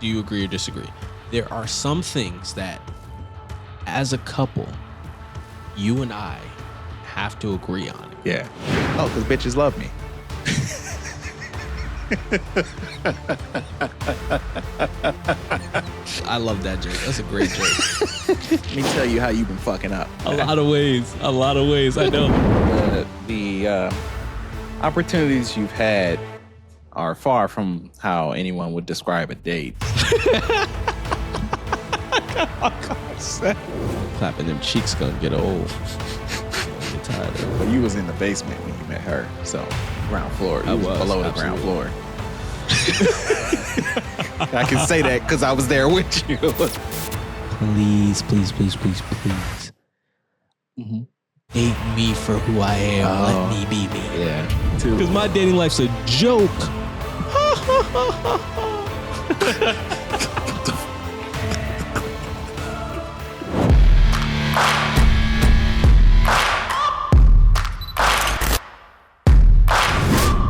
do you agree or disagree? There are some things that, as a couple, you and I have to agree on. Yeah. Oh, because bitches love me. I love that joke. That's a great joke. Let me tell you how you've been fucking up. A lot of ways. I know. The opportunities you've had are far from how anyone would describe a date. Clapping them cheeks gonna get old. Get tired of it. Well, you was in the basement when you met her, so ground floor. You was below the ground floor. I can say that because I was there with you. Please. Mm-hmm. Date me for who I am. Let me be me. Yeah. Because my dating life's a joke.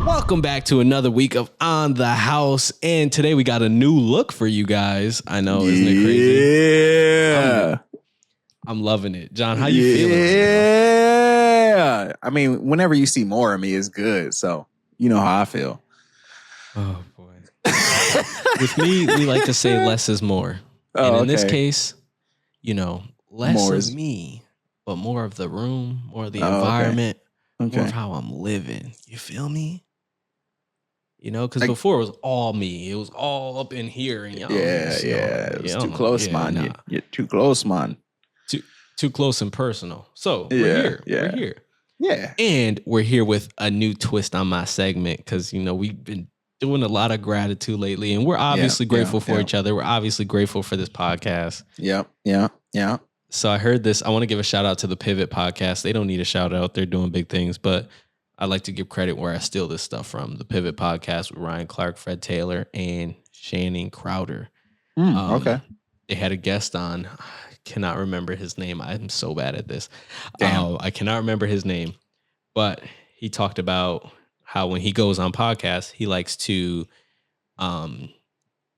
Welcome back to another week of On the House, and today we got a new look for you guys. I know, isn't it crazy? Yeah. I'm loving it. John, how you feeling? Yeah. I mean, whenever you see more of me is good, so you know how I feel. Oh, boy. With me, we like to say less is more. And in this case, less More is is me, but more of the room, more of the environment, Okay. more of how I'm living. You feel me? Because before it was all me. It was all up in here. And It was too close, man. Nah. You're too close, man. Too close and personal. So we're here. Yeah. And we're here with a new twist on my segment because, we've been doing a lot of gratitude lately. And we're obviously grateful for each other. We're obviously grateful for this podcast. Yeah. So I heard this. I want to give a shout out to the Pivot podcast. They don't need a shout out. They're doing big things. But I like to give credit where I steal this stuff from. The Pivot podcast with Ryan Clark, Fred Taylor, and Shannon Crowder. Okay. They had a guest on. I cannot remember his name. I'm so bad at this. Damn. I cannot remember his name. But he talked about how when he goes on podcasts, he likes to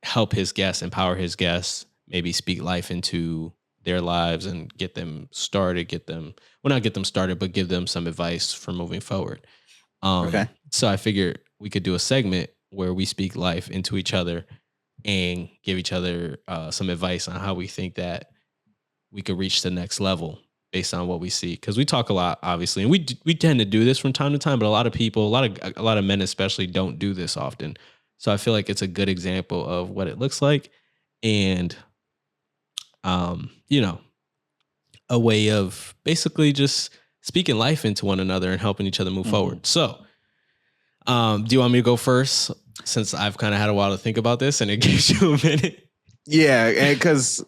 help his guests, empower his guests, maybe speak life into their lives and get them started, not get them started, but give them some advice for moving forward. Okay. So I figured we could do a segment where we speak life into each other and give each other some advice on how we think that we could reach the next level based on what we see. Because we talk a lot, obviously, and we tend to do this from time to time, but a lot of people, a lot of men especially, don't do this often. So I feel like it's a good example of what it looks like, and a way of basically just speaking life into one another and helping each other move forward. So, do you want me to go first, since I've kind of had a while to think about this and it gives you a minute? Yeah, because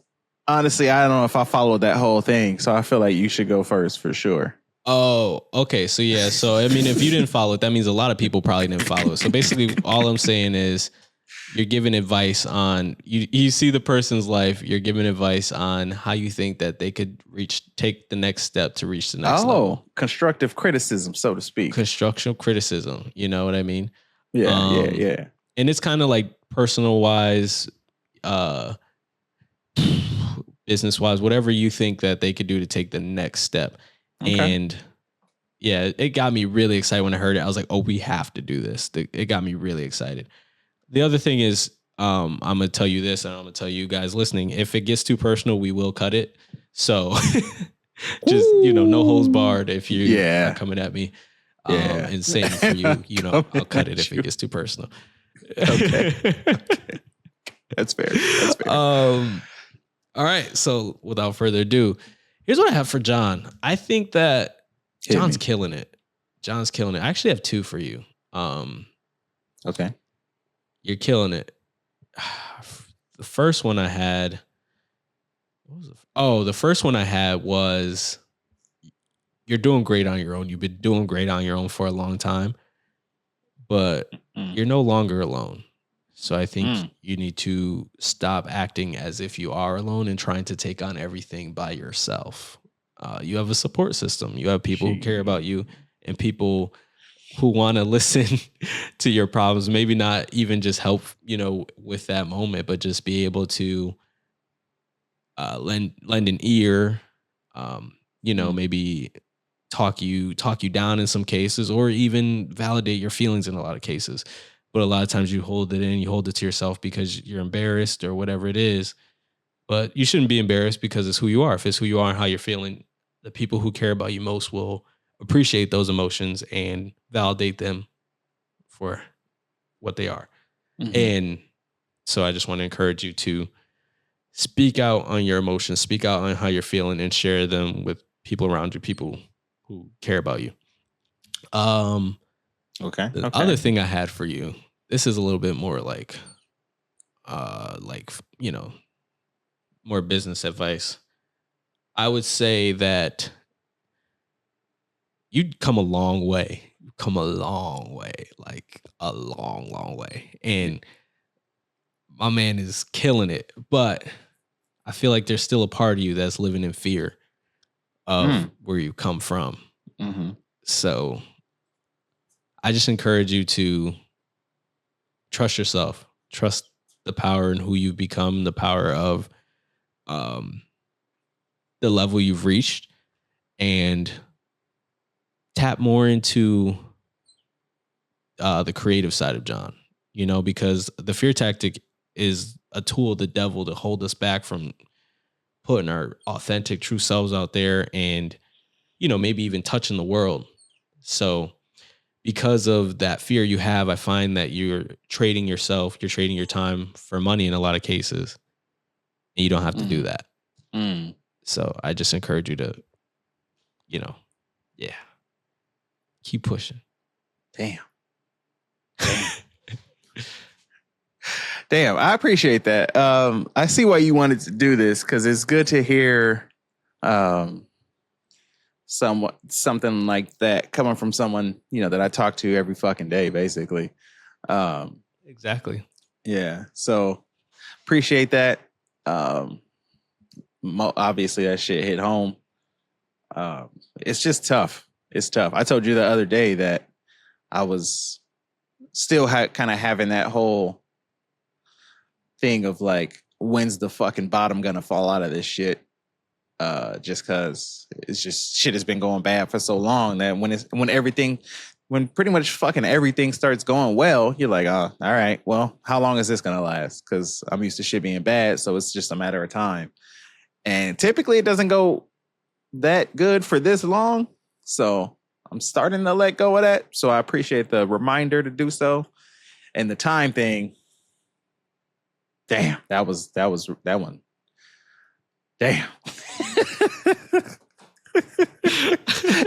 honestly, I don't know if I followed that whole thing, so I feel like you should go first for sure. Oh, okay. So yeah. So I mean, if you didn't follow it, that means a lot of people probably didn't follow it. So basically, all I'm saying is, you're giving advice on you see the person's life. You're giving advice on how you think that they could take the next step to reach the next level. Constructive criticism, so to speak. Constructive criticism. You know what I mean? Yeah. And it's kind of like personal wise, business wise, whatever you think that they could do to take the next step. Okay. And yeah, it got me really excited when I heard it. I was like, oh, we have to do this. It got me really excited. The other thing is, I'm going to tell you this, and I'm going to tell you guys listening, if it gets too personal, we will cut it. So just, no holds barred if you're not coming at me. And same for you, I'll cut it if it gets too personal. Okay. That's fair. All right. So without further ado, here's what I have for John. I think that John's killing it. I actually have two for you. Okay. You're killing it. The first one I had, was you're doing great on your own. You've been doing great on your own for a long time, but you're no longer alone. So I think you need to stop acting as if you are alone and trying to take on everything by yourself. You have a support system. You have people who care about you, and people who want to listen to your problems, maybe not even just help, with that moment, but just be able to lend an ear, maybe talk you down in some cases, or even validate your feelings in a lot of cases. But a lot of times you hold it to yourself because you're embarrassed or whatever it is. But you shouldn't be embarrassed because it's who you are. If it's who you are and how you're feeling, the people who care about you most will appreciate those emotions and validate them for what they are. Mm-hmm. And so I just want to encourage you to speak out on your emotions, speak out on how you're feeling, and share them with people around you, people who care about you. Okay. The other thing I had for you, this is a little bit more like more business advice. I would say that you'd come a long way. Like a long, long way. And my man is killing it. But I feel like there's still a part of you that's living in fear of where you come from. Mm-hmm. So I just encourage you to trust yourself, trust the power in who you've become, the power of the level you've reached, and tap more into the creative side of John, because the fear tactic is a tool of the devil to hold us back from putting our authentic, true selves out there and, maybe even touching the world. So because of that fear you have, I find that you're trading your time for money in a lot of cases. And you don't have to do that. So I just encourage you to, keep pushing. Damn. Damn, I appreciate that. I see why you wanted to do this, because it's good to hear something like that coming from someone, that I talk to every fucking day, basically. Exactly. Yeah. So appreciate that. Obviously that shit hit home. It's just tough. It's tough. I told you the other day that I was still kind of having that whole thing of like, when's the fucking bottom gonna fall out of this shit? Just cause it's just shit has been going bad for so long that when pretty much fucking everything starts going well, you're like, oh, all right, well, how long is this gonna last? Cause I'm used to shit being bad, so it's just a matter of time. And typically it doesn't go that good for this long. So I'm starting to let go of that. So I appreciate the reminder to do so. And the time thing, damn, that one. Damn.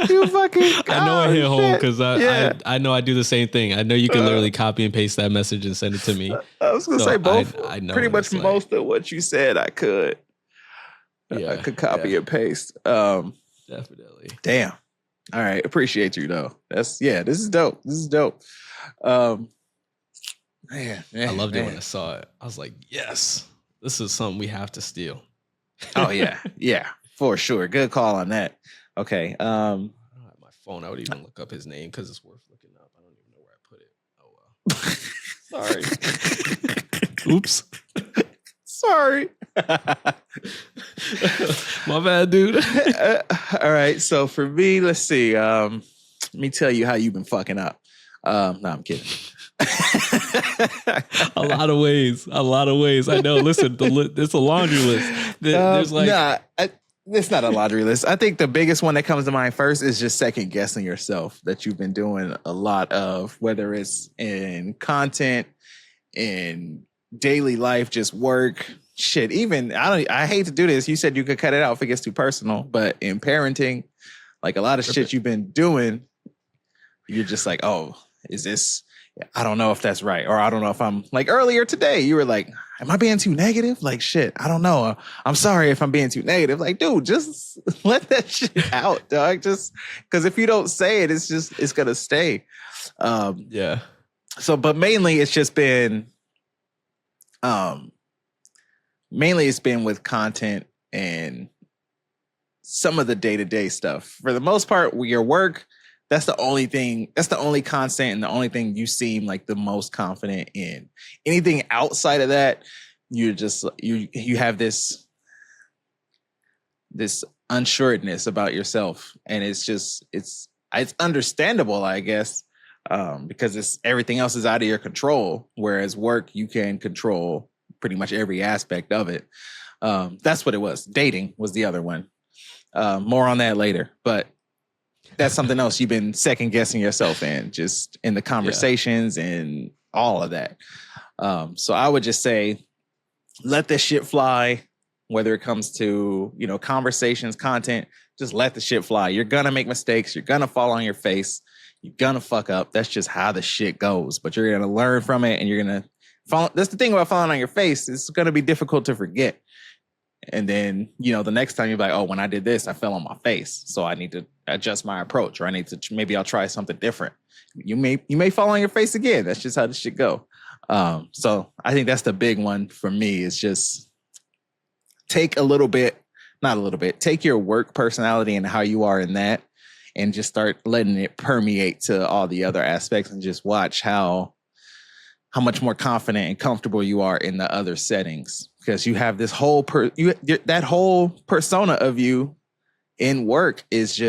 You fucking. I know I hit home because I know I do the same thing. I know you can literally copy and paste that message and send it to me. I was gonna say both. I know pretty much most of what you said. I could. I could copy and paste. Definitely. Damn. All right. Appreciate you though. This is dope. Man, I loved it when I saw it. I was like, yes, this is something we have to steal. Oh yeah. Yeah, for sure. Good call on that. Okay. I don't have my phone. I would even look up his name because it's worth looking up. I don't even know where I put it. Oh well. Sorry. Oops. Sorry. My bad, dude. All right. So for me, let's see. Let me tell you how you've been fucking up. No, I'm kidding. A lot of ways. I know. Listen, it's a laundry list. There's it's not a laundry list. I think the biggest one that comes to mind first is just second guessing yourself, that you've been doing a lot of, whether it's in content, in daily life, just work, shit. Even I hate to do this. You said you could cut it out if it gets too personal, but in parenting, like a lot of shit you've been doing, you're just like, oh, is this? I don't know if that's right. Or I don't know if I'm like earlier today, you were like, am I being too negative? Like, shit, I don't know. I'm sorry if I'm being too negative. Like, dude, just let that shit out, dog. Just because if you don't say it, it's going to stay. Yeah. So, but mainly it's just been, with content and some of the day-to-day stuff. For the most part, your work, That's the only thing. That's the only constant and the only thing you seem like the most confident in. Anything outside of that, you're just you have this unsureness about yourself, and it's understandable, I guess, because it's everything else is out of your control. Whereas work, you can control pretty much every aspect of it. That's what it was. Dating was the other one. More on that later, but that's something else you've been second guessing yourself in, just in the conversations and all of that. So I would just say, let this shit fly. Whether it comes to, conversations, content, just let the shit fly. You're going to make mistakes. You're going to fall on your face. You're going to fuck up. That's just how the shit goes. But you're going to learn from it, and you're going to fall. That's the thing about falling on your face. It's going to be difficult to forget. And then, the next time you're like, oh, when I did this, I fell on my face. So I need to adjust my approach, or I need to, maybe I'll try something different. You may fall on your face again. That's just how this shit go. So I think that's the big one for me, is just take take your work personality and how you are in that, and just start letting it permeate to all the other aspects, and just watch how much more confident and comfortable you are in the other settings, because you have this whole that whole persona of you in work is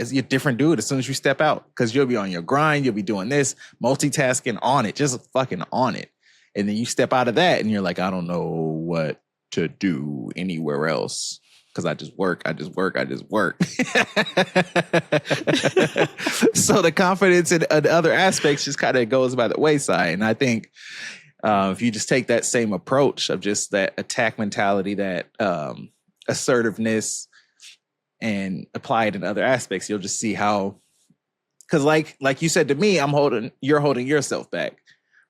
a different dude as soon as you step out, because you'll be on your grind, you'll be doing this, multitasking on it, just fucking on it. And then you step out of that and you're like, I don't know what to do anywhere else, because I just work. So the confidence in other aspects just kind of goes by the wayside. And I think if you just take that same approach of just that attack mentality, that assertiveness, and apply it in other aspects, you'll just see how, because like you said to me, you're holding yourself back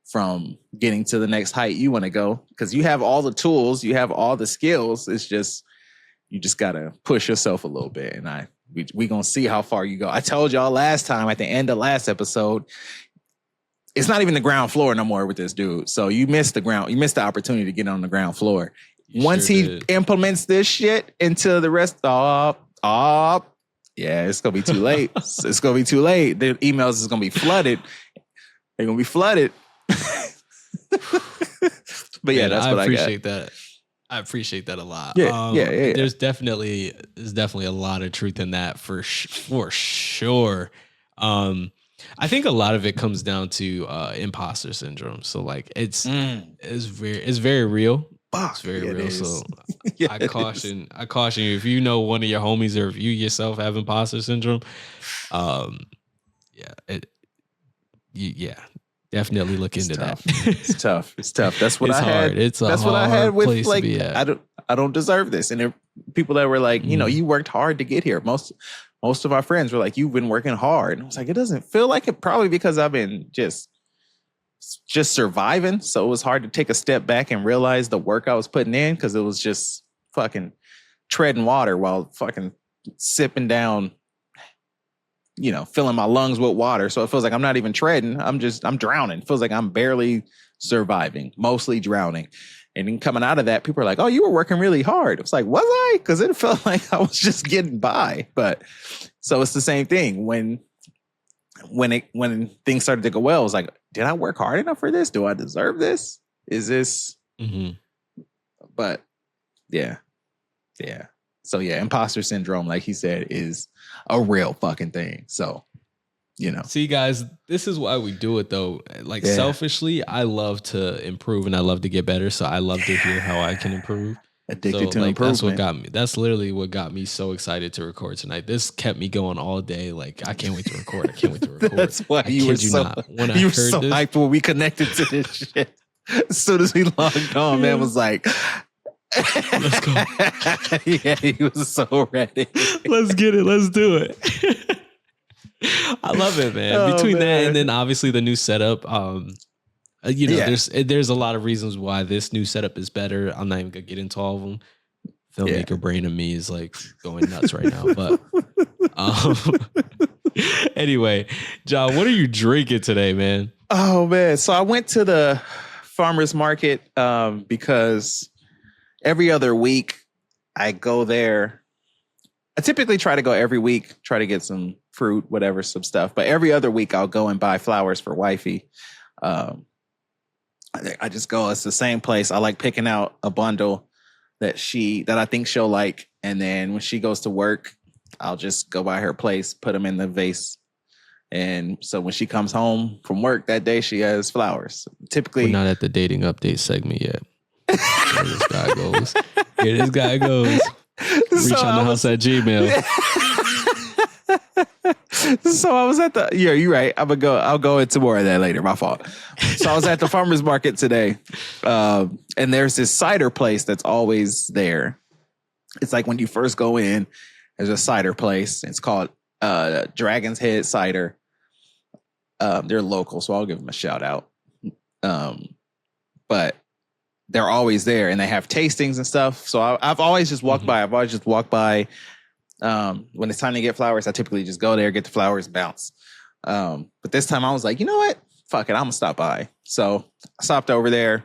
from getting to the next height you want to go, because you have all the tools, you have all the skills. It's just, you just got to push yourself a little bit. And we going to see how far you go. I told y'all last time at the end of last episode, it's not even the ground floor no more with this dude. So you missed the opportunity to get on the ground floor. Once he implements this shit into the rest, yeah, it's going to be too late. It's going to be too late. The emails is going to be flooded. They're going to be flooded. But yeah, that's what I appreciate that. I appreciate that a lot. Yeah. There's definitely a lot of truth in that for sure. I think a lot of it comes down to imposter syndrome. So like it's very real. It's very real. So I caution you, if you know one of your homies or if you yourself have imposter syndrome, definitely look into that. It's tough. That's what it's I hard. had. That's what I had with, like, I don't deserve this. And there people that were like, you worked hard to get here. Most of my friends were like, you've been working hard. And I was like, it doesn't feel like it, probably because I've been just surviving. So it was hard to take a step back and realize the work I was putting in, because it was just fucking treading water while fucking sipping down, filling my lungs with water. So it feels like I'm not even treading. I'm drowning. It feels like I'm barely surviving, mostly drowning. And then coming out of that, people are like, oh, you were working really hard. It was like, was I? Because it felt like I was just getting by. But so it's the same thing. When things started to go well, it was like, did I work hard enough for this? Do I deserve this? Is this? Mm-hmm. But yeah. So yeah, imposter syndrome, like he said, is a real fucking thing. So, See, guys, this is why we do it, though. Like, selfishly, I love to improve and I love to get better. So I love to hear how I can improve. Addicted to improvement. That's what got me. That's literally what got me so excited to record tonight. This kept me going all day. Like, I can't wait to record. That's why you were so hyped when we connected to this shit. As soon as we logged on, man was like, let's go. Yeah, he was so ready. Let's get it. Let's do it. I love it, man. Between that and then obviously the new setup, there's a lot of reasons why this new setup is better. I'm not even gonna get into all of them. Filmmaker brain of me is like going nuts right now. But anyway, John, what are you drinking today, man? Oh man, so I went to the farmer's market because every other week I go there I typically try to go every week, try to get some fruit, whatever, some stuff. But every other week I'll go and buy flowers for wifey. I just go, it's the same place. I like picking out a bundle that I think she'll like. And then when she goes to work, I'll just go by her place, put them in the vase. And so when she comes home from work that day, she has flowers. Typically, we're not at the dating update segment yet. Here this guy goes. Here this guy goes. Reachonthehowse at Gmail. So I was at you're right. I'll go into more of that later. My fault. So I was at the farmer's market today. And there's this cider place that's always there. It's like when you first go in, there's a cider place. It's called Dragon's Head Cider. They're local, so I'll give them a shout out. But they're always there, and they have tastings and stuff. So I've always just walked by. I've always just walked by. When it's time to get flowers, I typically just go there, get the flowers, bounce. But this time I was like, you know what? Fuck it, I'm gonna stop by. So I stopped over there.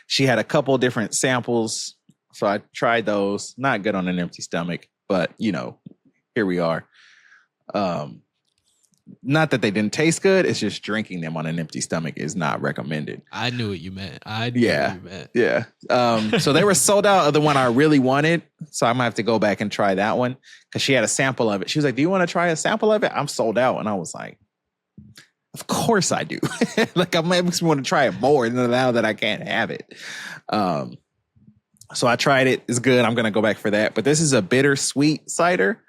She had a couple different samples, so I tried those. Not good on an empty stomach, but here we are. Not that they didn't taste good. It's just drinking them on an empty stomach is not recommended. I knew what you meant. Yeah. So they were sold out of the one I really wanted. So I'm gonna have to go back and try that one because she had a sample of it. She was like, "Do you want to try a sample of it?" I'm sold out, and I was like, "Of course I do." Like I makes me want to try it more now that I can't have it. So I tried it. It's good. I'm gonna go back for that. But this is a bittersweet cider.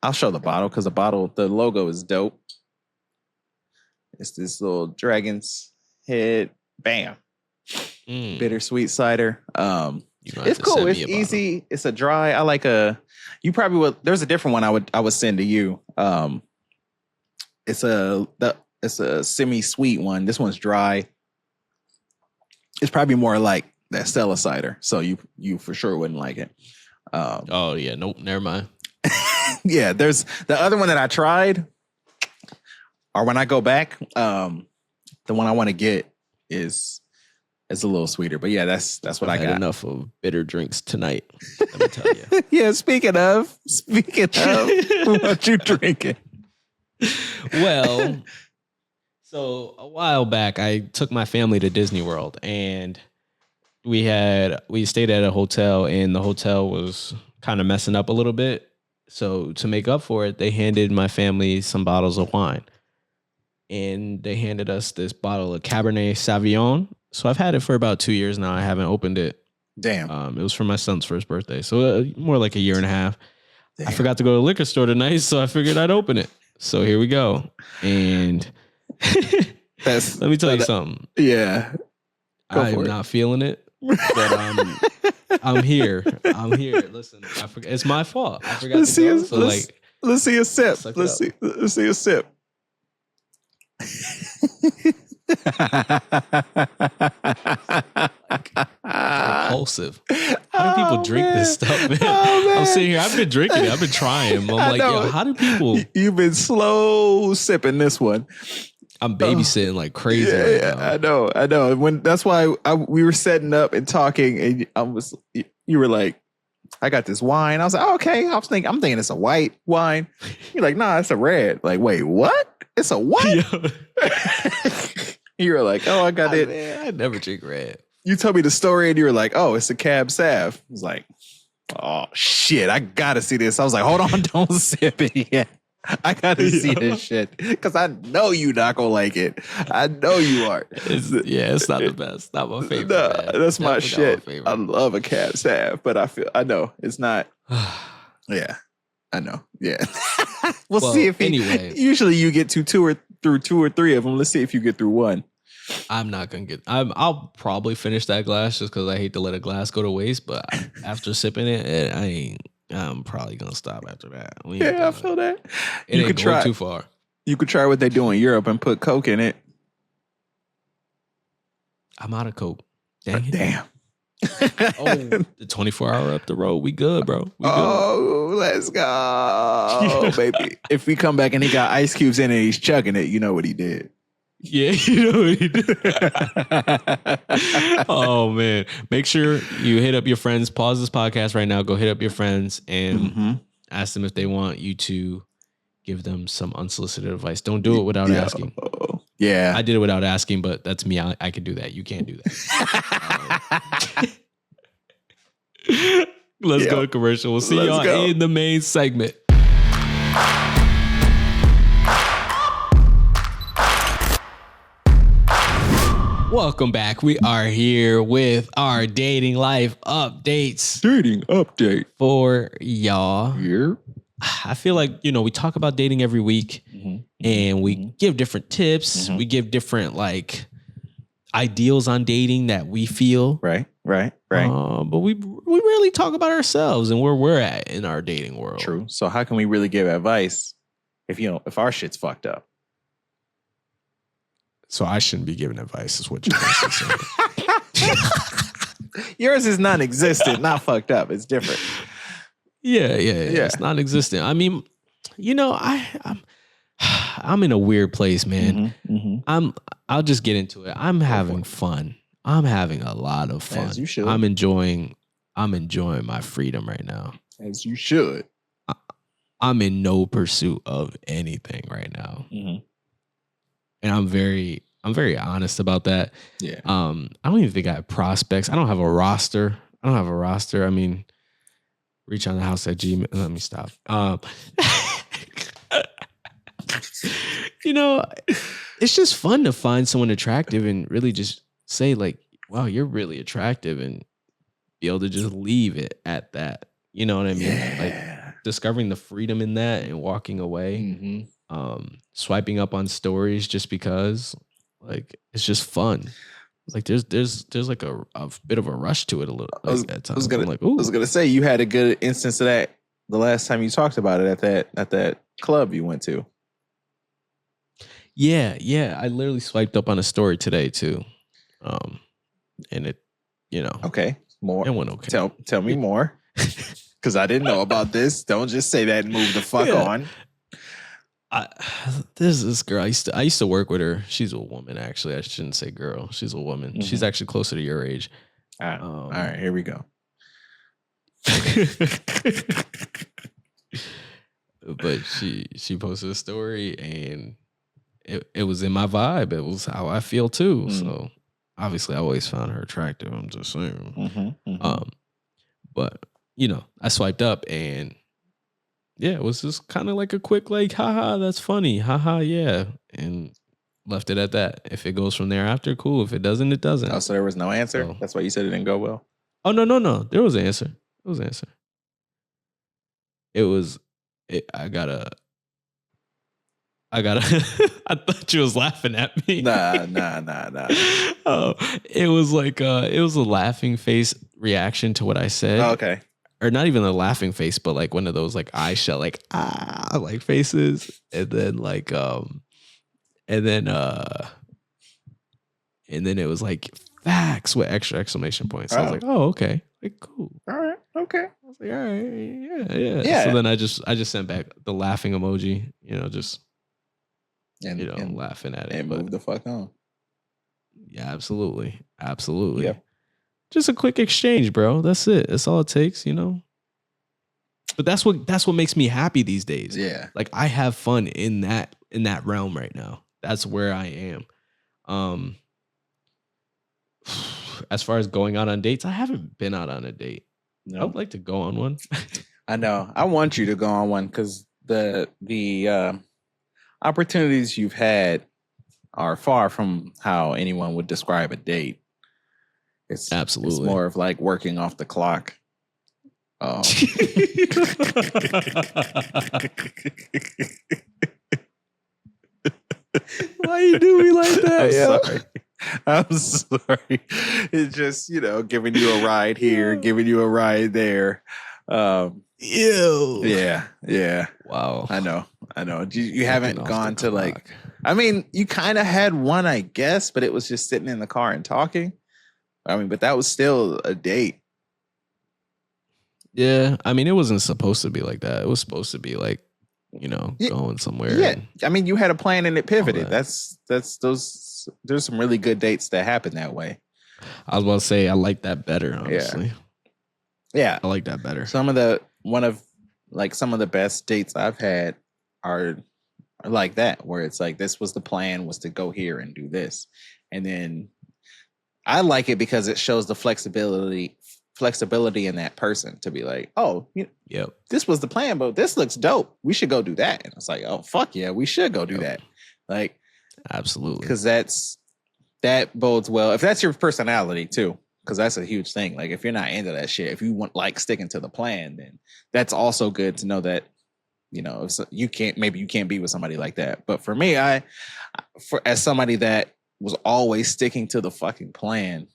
I'll show the bottle because the logo is dope. It's this little dragon's head. Bam. Bittersweet cider. It's cool. It's easy. It's a dry. I like you probably will. There's a different one I would send to you. It's a semi-sweet one. This one's dry. It's probably more like that Stella cider. So you for sure wouldn't like it. Oh yeah. Nope. Never mind. Yeah, there's the other one that I tried, or when I go back, the one I want to get is a little sweeter. But yeah, that's what I got. Enough of bitter drinks tonight. Let me tell you. Yeah, speaking of, what you drinking? Well, so a while back, I took my family to Disney World, and we stayed at a hotel, and the hotel was kind of messing up a little bit. So to make up for it, they handed my family some bottles of wine. And they handed us this bottle of Cabernet Sauvignon. So I've had it for about 2 years now. I haven't opened it. Damn. It was for my son's first birthday. So more like a year and a half. Damn. I forgot to go to the liquor store tonight, so I figured I'd open it. So here we go. And let me tell you something. Yeah. I'm not feeling it. But I'm here. Listen, I forgot. It's my fault. I forgot let's to go. So let's see a sip. Let's see a sip. Repulsive. How do people drink this stuff, man? I'm sitting here. I've been drinking it. I've been trying. I'm like, yo, how do people? You've been slow sipping this one. I'm babysitting like crazy. Yeah, right now. I know. That's why we were setting up and talking, and you were like, "I got this wine." I was like, oh, "Okay." I'm thinking it's a white wine. You're like, "Nah, it's a red." Like, wait, what? It's a what? You were like, "Oh, I got it." Man, I never drink red. You told me the story, and you were like, "Oh, it's a Cab Sav." I was like, "Oh shit, I gotta see this." I was like, "Hold on, don't sip it yet." I gotta see this shit because I know you not gonna like it. I know you aren't. It's not the best. Not my favorite. No, that's my shit. I love a Cab Sav, but I know it's not. Yeah, I know. Yeah, we'll see if anyway. Usually you get through two or three of them. Let's see if you get through one. I'm not gonna get. I'll probably finish that glass just because I hate to let a glass go to waste. But after sipping it, I'm probably gonna stop after that. I feel that. It ain't going too far. You could try what they do in Europe and put Coke in it. I'm out of Coke. Dang. The 24-hour up the road. We good, bro. We good. Let's go, baby. If we come back and he got ice cubes in it, he's chugging it. You know what he did. Yeah, you know what he did. Oh man. Make sure you hit up your friends. Pause this podcast right now. Go hit up your friends and ask them if they want you to give them some unsolicited advice. Don't do it without asking. Yeah. I did it without asking, but that's me. I could do that. You can't do that. Let's go to commercial. We'll see y'all in the main segment. Welcome back. We are here with our dating life updates. Dating update for y'all. Here. I feel like, we talk about dating every week and we give different tips. We give different like ideals on dating that we feel. Right. But we rarely talk about ourselves and where we're at in our dating world. True. So how can we really give advice if our shit's fucked up? So I shouldn't be giving advice is what you're saying. Yours is non-existent, not fucked up. It's different. Yeah. It's non-existent. I mean, I'm in a weird place, man. I'll just get into it. I'm having fun. I'm having a lot of fun. As you should. I'm enjoying my freedom right now. As you should. I'm in no pursuit of anything right now. And I'm very honest about that. Yeah. I don't even think I have prospects. I don't have a roster. I mean, Reachonthehowse at Gmail. Let me stop. It's just fun to find someone attractive and really just say like, wow, you're really attractive, and be able to just leave it at that. You know what I mean? Yeah. Like discovering the freedom in that and walking away. Swiping up on stories just because like it's just fun. Like there's like a bit of a rush to it a little at times. I was gonna say you had a good instance of that the last time you talked about it at that club you went to. Yeah. I literally swiped up on a story today too. And it, Okay. More. It went okay. Tell me more. Because I didn't know about this. Don't just say that and move the fuck on. This girl, I used to work with her. She's a woman, actually. I shouldn't say girl. She's a woman. She's actually closer to your age. All right, here we go. But she posted a story and it was in my vibe. It was how I feel too. So obviously I always found her attractive. I'm just saying. But I swiped up and yeah, it was just kind of like a quick like, haha, that's funny. Haha, yeah. And left it at that. If it goes from there after, cool. If it doesn't, it doesn't. Oh, so there was no answer? So, that's why you said it didn't go well? Oh, no. There was an answer. I gotta I thought you was laughing at me. Nah. Oh, it was like it was a laughing face reaction to what I said. Oh, okay. Or not even a laughing face, but like one of those like eye shell like like faces. And then like and then it was like facts with extra exclamation points. So I was like, oh, okay. Like cool. All right. Okay. I was like, all right, yeah. So then I just sent back the laughing emoji, just and laughing at it. And move the fuck on. Yeah, absolutely. Absolutely. Yeah. Just a quick exchange, bro. That's it. That's all it takes, But that's what makes me happy these days. Yeah. Like I have fun in that realm right now. That's where I am. As far as going out on dates, I haven't been out on a date. No. I would like to go on one. I know. I want you to go on one because the opportunities you've had are far from how anyone would describe a date. It's absolutely. It's more of like working off the clock. Why you do me like that? I'm sorry. It's just, giving you a ride here, giving you a ride there. Ew. Yeah. Wow. I know. You haven't gone to like, I mean, you kind of had one, I guess, but it was just sitting in the car and talking. I mean, but that was still a date. Yeah. I mean, it wasn't supposed to be like that. It was supposed to be like going somewhere. Yeah, I mean, you had a plan and it pivoted. That's those. There's some really good dates that happen that way. I was about to say I like that better, honestly. Yeah, I like that better. Some of the best dates I've had are like that, where it's like this was the plan, was to go here and do this, and then I like it because it shows the flexibility in that person to be like, oh, this was the plan, but this looks dope. We should go do that. And it's like, oh, fuck yeah, we should go do that. Like, absolutely. Because that bodes well. If that's your personality too, because that's a huge thing. Like if you're not into that shit, if you want like sticking to the plan, then that's also good to know that, you can't be with somebody like that. But for me, as somebody that was always sticking to the fucking plan,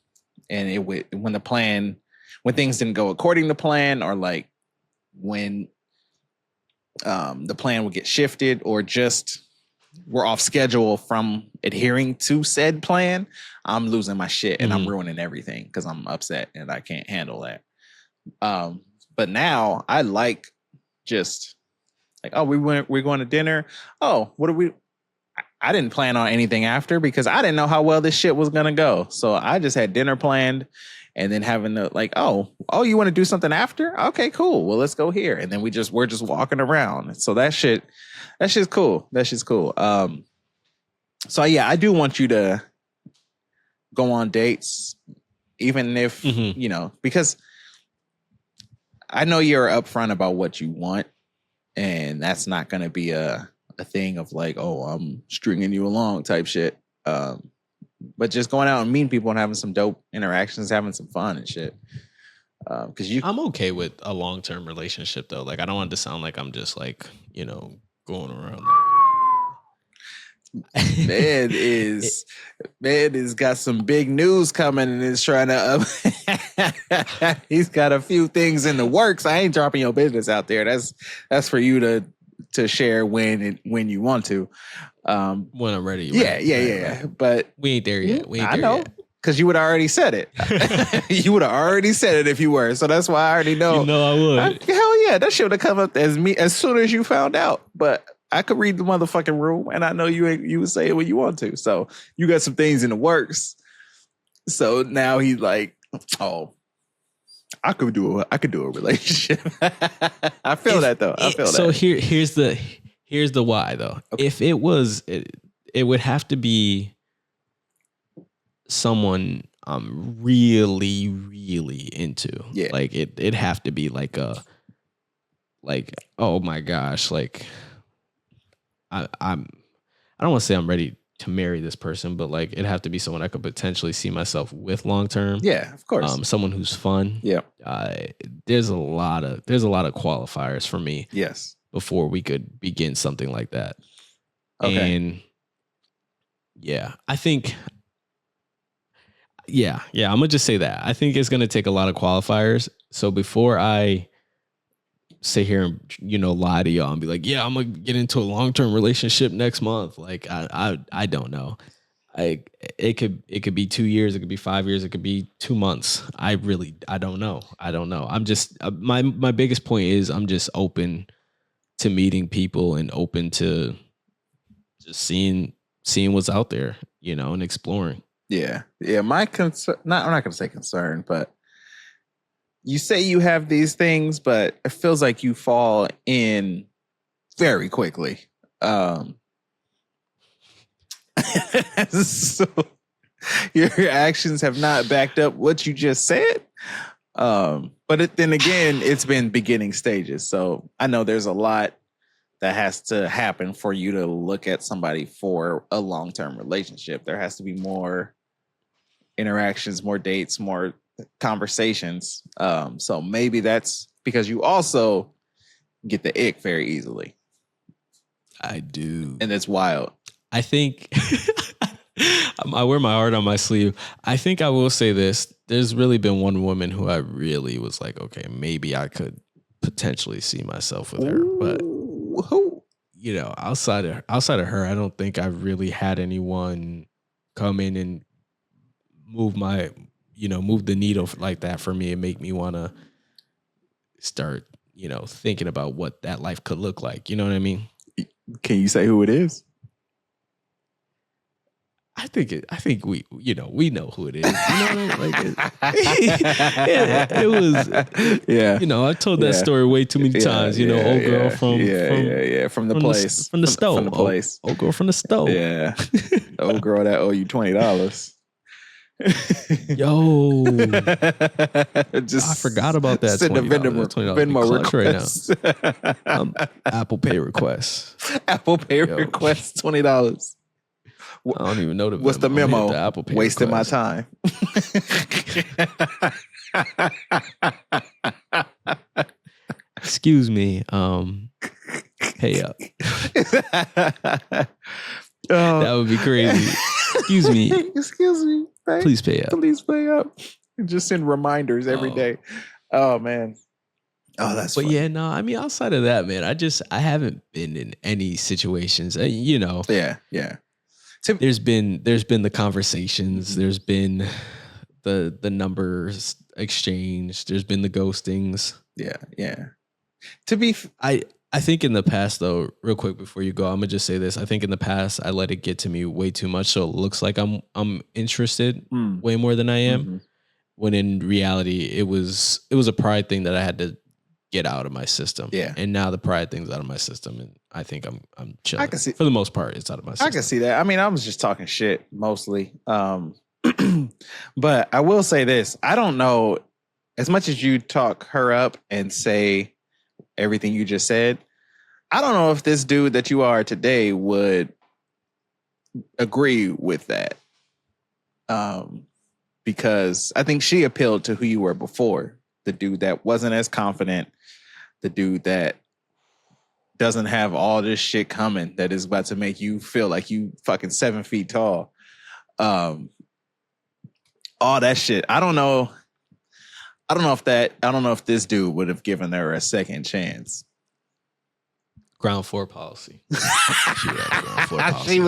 and when things didn't go according to plan, or like when the plan would get shifted, or just we're off schedule from adhering to said plan, I'm losing my shit and I'm ruining everything because I'm upset and I can't handle that. But now I like just like, oh, we're going to dinner. Oh, what are we? I didn't plan on anything after because I didn't know how well this shit was gonna go. So I just had dinner planned, and then having to like, oh, you want to do something after? Okay, cool. Well, let's go here, and then we're just walking around. So that's cool. That shit's cool. So yeah, I do want you to go on dates, even if because I know you're upfront about what you want, and that's not going to be a thing of like, oh, I'm stringing you along type shit. But just going out and meeting people and having some dope interactions, having some fun and shit. Because I'm okay with a long-term relationship though. Like I don't want it to sound like I'm just like going around. Man is got some big news coming and is trying to he's got a few things in the works. I ain't dropping your business out there. That's for you to share when you want to. When I'm ready. Yeah. But we ain't there yet. I know. Because you would have already said it. You would have already said it if you were. So that's why I already know. I would. Hell yeah. That shit would have come up as soon as you found out. But I could read the motherfucking room, and I know you would say it when you want to. So you got some things in the works. So now he's like, oh, I could do a relationship. I feel that though. So here's the why though. Okay. If it was, it would have to be someone I'm really, really into. Yeah. Like it'd have to be like oh my gosh, like I don't want to say I'm ready to marry this person, but like it'd have to be someone I could potentially see myself with long term. Yeah, of course. Someone who's fun. Yeah. There's a lot of qualifiers for me. Yes. Before we could begin something like that. Okay. And yeah, I think. Yeah, I'm gonna just say that. I think it's gonna take a lot of qualifiers. So before I sit here and lie to y'all and be like, yeah, I'm gonna get into a long-term relationship next month. Like I don't know. It could be 2 years, it could be 5 years, it could be 2 months. I don't know. I'm just my biggest point is I'm just open to meeting people and open to just seeing what's out there, and exploring. Yeah. My concern, I'm not gonna say concern, but you say you have these things, but it feels like you fall in very quickly. So your actions have not backed up what you just said. But then again, it's been beginning stages. So I know there's a lot that has to happen for you to look at somebody for a long-term relationship. There has to be more interactions, more dates, more conversations. So maybe that's because you also get the ick very easily. I do. And it's wild. I think I wear my heart on my sleeve. I think I will say this. There's really been one woman who I really was like, okay, maybe I could potentially see myself with her. But who? Outside of her, I don't think I've really had anyone come in and move the needle like that for me and make me want to start thinking about what that life could look like. You know what I mean? Can you say who it is? I think we know who it is. It was. Yeah. I told that story way too many times. Old girl from the place. From the stove. From the place. Old girl from the stove. Yeah. The old girl that owe you $20. Yo, I forgot about that. Send a Venmo request right now. Apple Pay request. Apple Pay request $20. I don't even know the what's the memo? The Apple Pay wasting request. my time. Excuse me. Pay up. That would be crazy. Excuse me. Excuse me. Please pay up. Please pay up. Just send reminders every day. Oh man. Oh, that's. But funny. Yeah, no. I mean, outside of that, man, I haven't been in any situations. Yeah. There's been the conversations. There's been the numbers exchange. There's been the ghostings. Yeah. I think in the past, though, real quick before you go, I'm gonna just say this. I think in the past I let it get to me way too much, so it looks like I'm interested way more than I am. Mm-hmm. When in reality, it was a pride thing that I had to get out of my system. Yeah. And now the pride thing's out of my system, and I think I'm chilling. I can see, for the most part, it's out of my system. I can see that. I mean, I was just talking shit mostly. But I will say this. I don't know, as much as you talk her up and say everything you just said, I don't know if this dude that you are today would agree with that. Because I think she appealed to who you were before. The dude that wasn't as confident, the dude that doesn't have all this shit coming that is about to make you feel like you fucking 7 feet tall. All that shit. I don't know if this dude would have given her a second chance. Ground floor policy. She would have the ground floor policy. You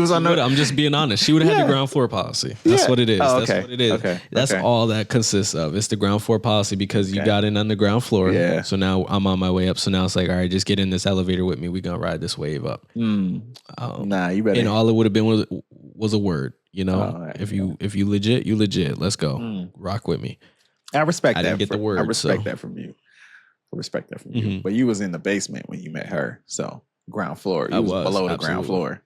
was on. I'm just being honest. She would have had the ground floor policy. That's what it is. Oh, okay. That's what it is. Okay. That's all that consists of. It's the ground floor policy because you got in on the ground floor. Yeah. So now I'm on my way up. So now it's like, all right, just get in this elevator with me. We're gonna ride this wave up. Nah, you better. And all it would have been was a word. Right, if you legit, you legit. Let's go. Rock with me. I respect that. I didn't get the word. I respect that from you. You. But you was in the basement when you met her, so ground floor. You was below the ground floor.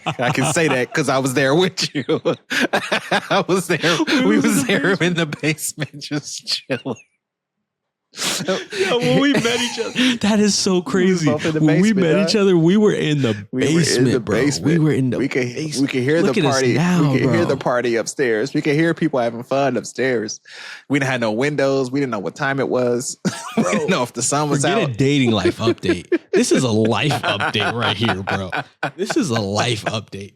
I can say that because I was there with you. I was there. We was there in the basement just chilling. Yeah, when we met each other, that is so crazy. When we met each other, we were in the basement, bro. We were in the basement. We could hear the party. We could hear the party upstairs. We could hear people having fun upstairs. We didn't have no windows. We didn't know what time it was. We didn't know if the sun was out. Forget a dating life update. This is a life update right here, bro. This is a life update.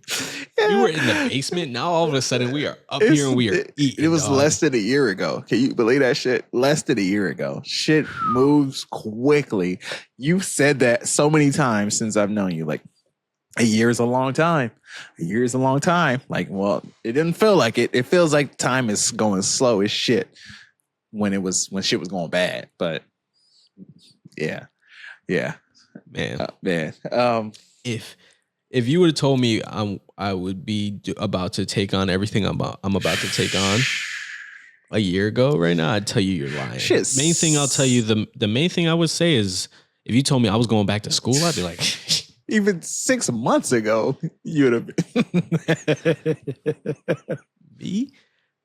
Yeah. We were in the basement. Now all of a sudden we are up here and we are eating. It was less than a year ago. Can you believe that shit? Less than a year ago. Shit moves quickly. You've said that so many times since I've known you. Like, a year is a long time. A year is a long time. Like, well, it didn't feel like it. It feels like time is going slow as shit when shit was going bad. But yeah, man. If you would have told me I would be about to take on everything I'm about to take on a year ago right now, I'd tell you you're lying. Shit. Main thing I'll tell you, the main thing I would say is if you told me I was going back to school, I'd be like, even 6 months ago, you'd have been. Me?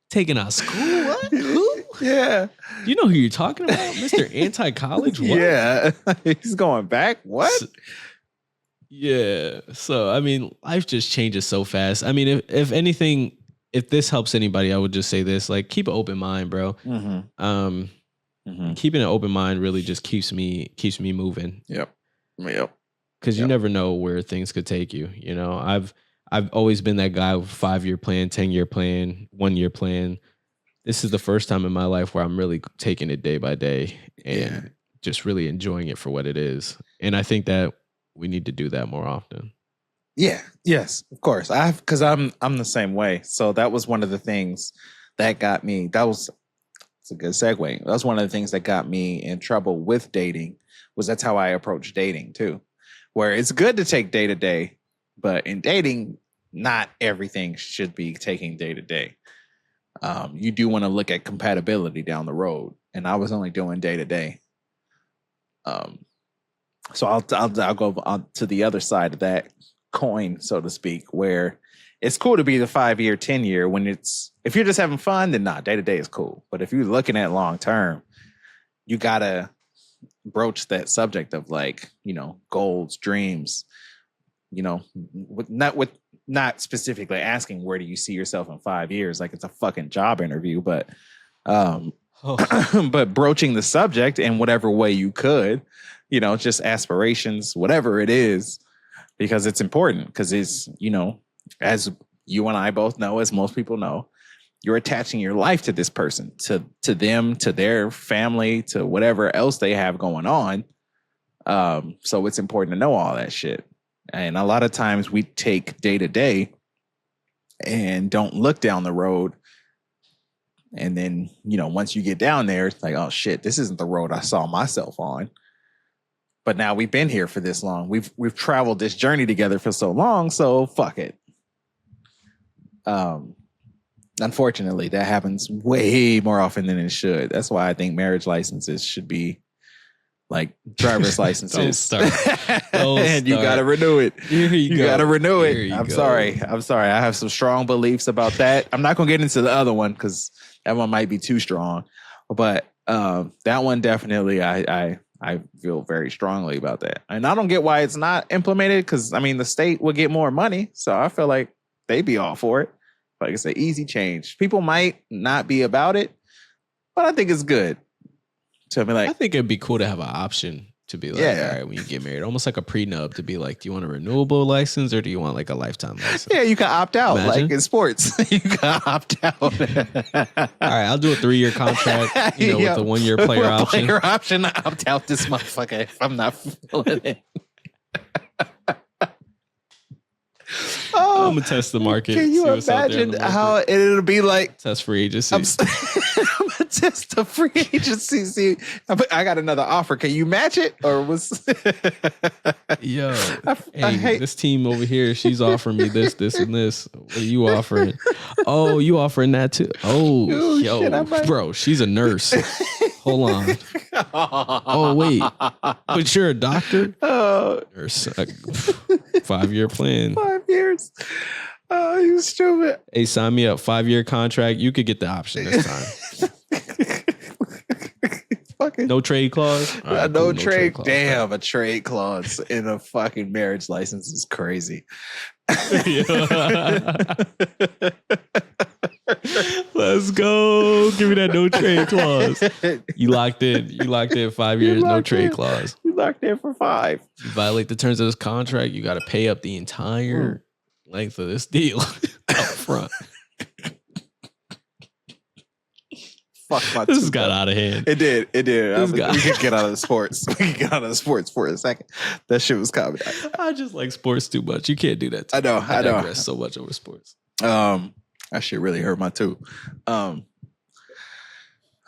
Taking out school? What? Who? Yeah. You know who you're talking about? Mr. Anti-College? What? Yeah. He's going back? What? Yeah. So, I mean, life just changes so fast. I mean, if anything, if this helps anybody, I would just say this, like, keep an open mind, bro. Keeping an open mind really just keeps me moving. Yep. Because you never know where things could take you. You know, I've always been that guy with 5-year plan, 10-year plan, 1-year plan. This is the first time in my life where I'm really taking it day by day and just really enjoying it for what it is. And I think that we need to do that more often. Yeah. Yes, of course. Because I'm the same way. So that was one of the things that got me. That was It's a good segue. That's one of the things that got me in trouble with dating, was that's how I approach dating too, where it's good to take day to day, but in dating, not everything should be taking day to day. You do want to look at compatibility down the road, and I was only doing day to day. So I'll go on to the other side of that coin, so to speak, where it's cool to be the 5-year, 10-year. When if you're just having fun, then day to day is cool. But if you're looking at long term, you gotta broach that subject of like, goals, dreams, not specifically asking where do you see yourself in 5 years, like it's a fucking job interview, but but broaching the subject in whatever way you could, just aspirations, whatever it is, because it's important, because it's, as you and I both know, as most people know, you're attaching your life to this person, to them, to their family, to whatever else they have going on. So it's important to know all that shit. And a lot of times we take day to day and don't look down the road. And then, once you get down there, it's like, oh shit, this isn't the road I saw myself on. But now we've been here for this long. We've traveled this journey together for so long. So fuck it. Unfortunately, that happens way more often than it should. That's why I think marriage licenses should be like driver's licenses. And you got to renew it. You got to renew it. I'm sorry. I have some strong beliefs about that. I'm not going to get into the other one because that one might be too strong. But that one definitely, I feel very strongly about that. And I don't get why it's not implemented, because, the state will get more money. So I feel like they'd be all for it. Like it's an easy change. People might not be about it, but I think it's good. To be like, I think it'd be cool to have an option to be like, all right, when you get married, almost like a prenup, to be like, do you want a renewable license or do you want like a lifetime license? Yeah, you can opt out. Imagine. Like in sports. You can opt out. All right, I'll do a 3-year contract, with a 1-year player option. Player option to opt out this motherfucker if I'm not feeling it. I'm gonna test the market. Can you imagine how it'll be like? Test free agency. I'm gonna test the free agency. See, I got another offer. Can you match it? Or was yo? This team over here, she's offering me this, and this. What are you offering? Oh, you offering that too? Oh, yo, shit, bro, she's a nurse. Hold on. Oh wait, but you're a doctor. Nurse. 5-year plan. 5 years. Oh, you stupid. Hey, sign me up. 5-year contract. You could get the option this time. No trade clause. Right, no trade clause. Damn, a trade clause in a fucking marriage license is crazy. Let's go. Give me that no trade clause. You locked in 5 years, no trade clause. You locked in for 5. You violate the terms of this contract, you got to pay up the entire length of this deal up front. Fuck my This got out of hand. It did. We could get out of the sports. We could get out of the sports for a second. That shit was comedy. I just like sports too much. You can't do that. I know. I digress so much over sports. That shit really hurt my tooth.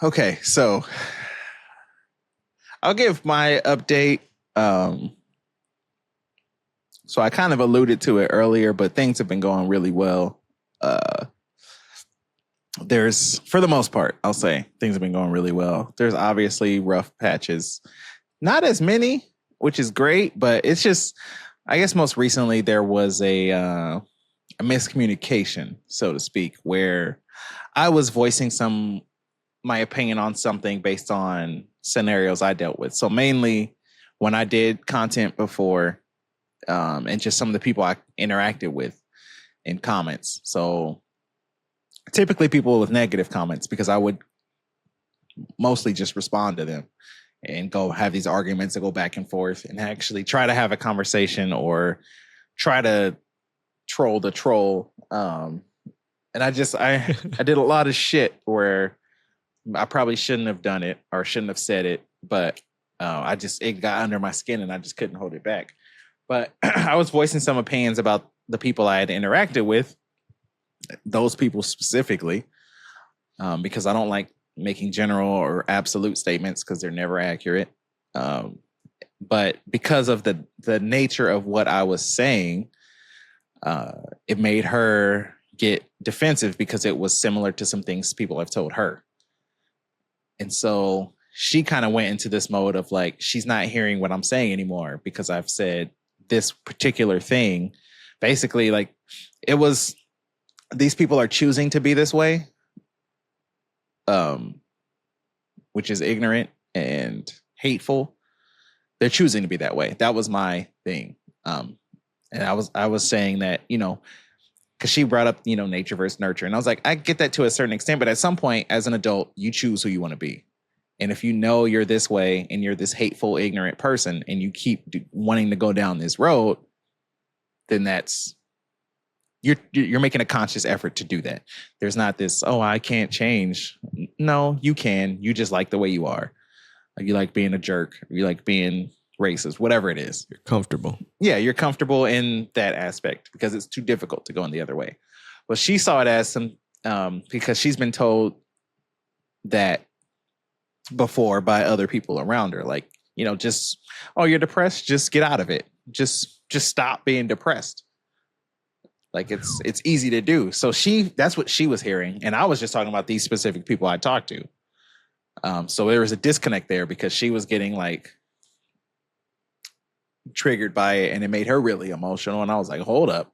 Okay, so I'll give my update. So I kind of alluded to it earlier, but things have been going really well. There's, for the most part, I'll say things have been going really well. There's obviously rough patches, not as many, which is great, but it's just, I guess most recently there was a miscommunication, so to speak, where I was voicing my opinion on something based on scenarios I dealt with. So mainly when I did content before, and just some of the people I interacted with in comments. So typically people with negative comments, because I would mostly just respond to them and go have these arguments that go back and forth and actually try to have a conversation or try to troll the troll. And I did a lot of shit where I probably shouldn't have done it or shouldn't have said it, but it got under my skin and I just couldn't hold it back. But I was voicing some opinions about the people I had interacted with, those people specifically, because I don't like making general or absolute statements because they're never accurate. But because of the nature of what I was saying, it made her get defensive because it was similar to some things people have told her. And so she kind of went into this mode of like, she's not hearing what I'm saying anymore because I've said this particular thing. Basically, like, it was, these people are choosing to be this way, which is ignorant and hateful. They're choosing to be that way. That was my thing. And I was saying that, you know, because she brought up, you know, nature versus nurture. And I was like, I get that to a certain extent, but at some point as an adult, you choose who you want to be. And if you know you're this way and you're this hateful, ignorant person and you keep wanting to go down this road, then that's, you're making a conscious effort to do that. There's not this, oh, I can't change. No, you can. You just like the way you are. You like being a jerk. You like being racist, whatever it is. You're comfortable. Yeah, you're comfortable in that aspect because it's too difficult to go in the other way. Well, she saw it as some, because she's been told that before by other people around her, like, you know, just, oh, you're depressed, just get out of it. Just stop being depressed. Like, it's easy to do. So that's what she was hearing. And I was just talking about these specific people I talked to. So there was a disconnect there because she was getting like triggered by it and it made her really emotional. And I was like, hold up,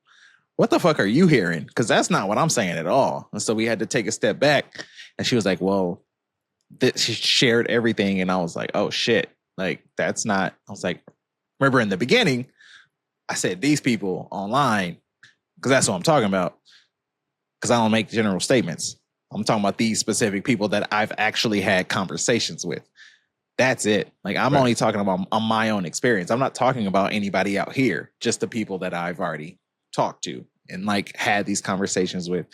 what the fuck are you hearing? Because that's not what I'm saying at all. And so we had to take a step back and she was like, well, she shared everything. And I was like, oh shit, like that's not, I was like, remember in the beginning, I said these people online, because that's what I'm talking about. Because I don't make general statements. I'm talking about these specific people that I've actually had conversations with. That's it. Like, I'm only talking about on my own experience. I'm not talking about anybody out here, just the people that I've already talked to and like had these conversations with,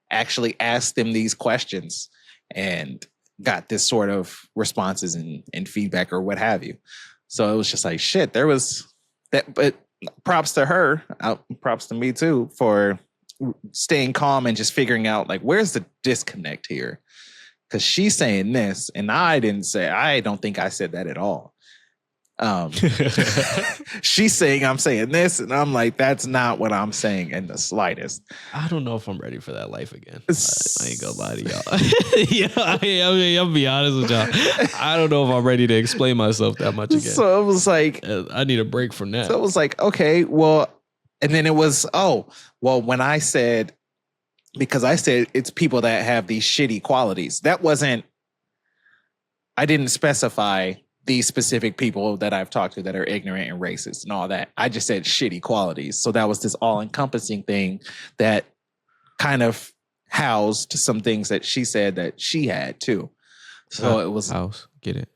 actually asked them these questions and got this sort of responses and feedback or what have you. So it was just like, shit, there was that, but props to her, props to me too, for staying calm and just figuring out like, where's the disconnect here? Because she's saying this and I don't think I said that at all. She's saying I'm saying this and I'm like, that's not what I'm saying in the slightest. I don't know if I'm ready for that life again. I ain't gonna lie to y'all. Yeah, I'll be honest with y'all. I don't know if I'm ready to explain myself that much again. So it was like, I need a break from that. So it was like, okay, well, and then it was, oh, well, when I said, because I said it's people that have these shitty qualities, that wasn't, I didn't specify these specific people that I've talked to that are ignorant and racist and all that. I just said shitty qualities. So that was this all-encompassing thing that kind of housed some things that she said that she had too. So it was house. Get it.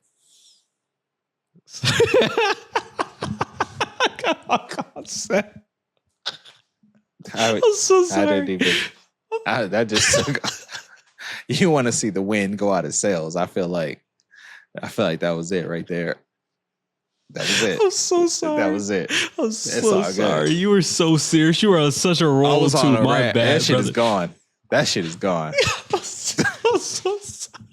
I'm so sorry. That just you want to see the wind go out of sails. I feel like that was it right there. That was it. I'm so sorry. That was it. I'm so sorry. You were so serious. You were on such a roll. I was on a my rant. bad, that shit brother. is gone. That shit is gone. I'm so sorry.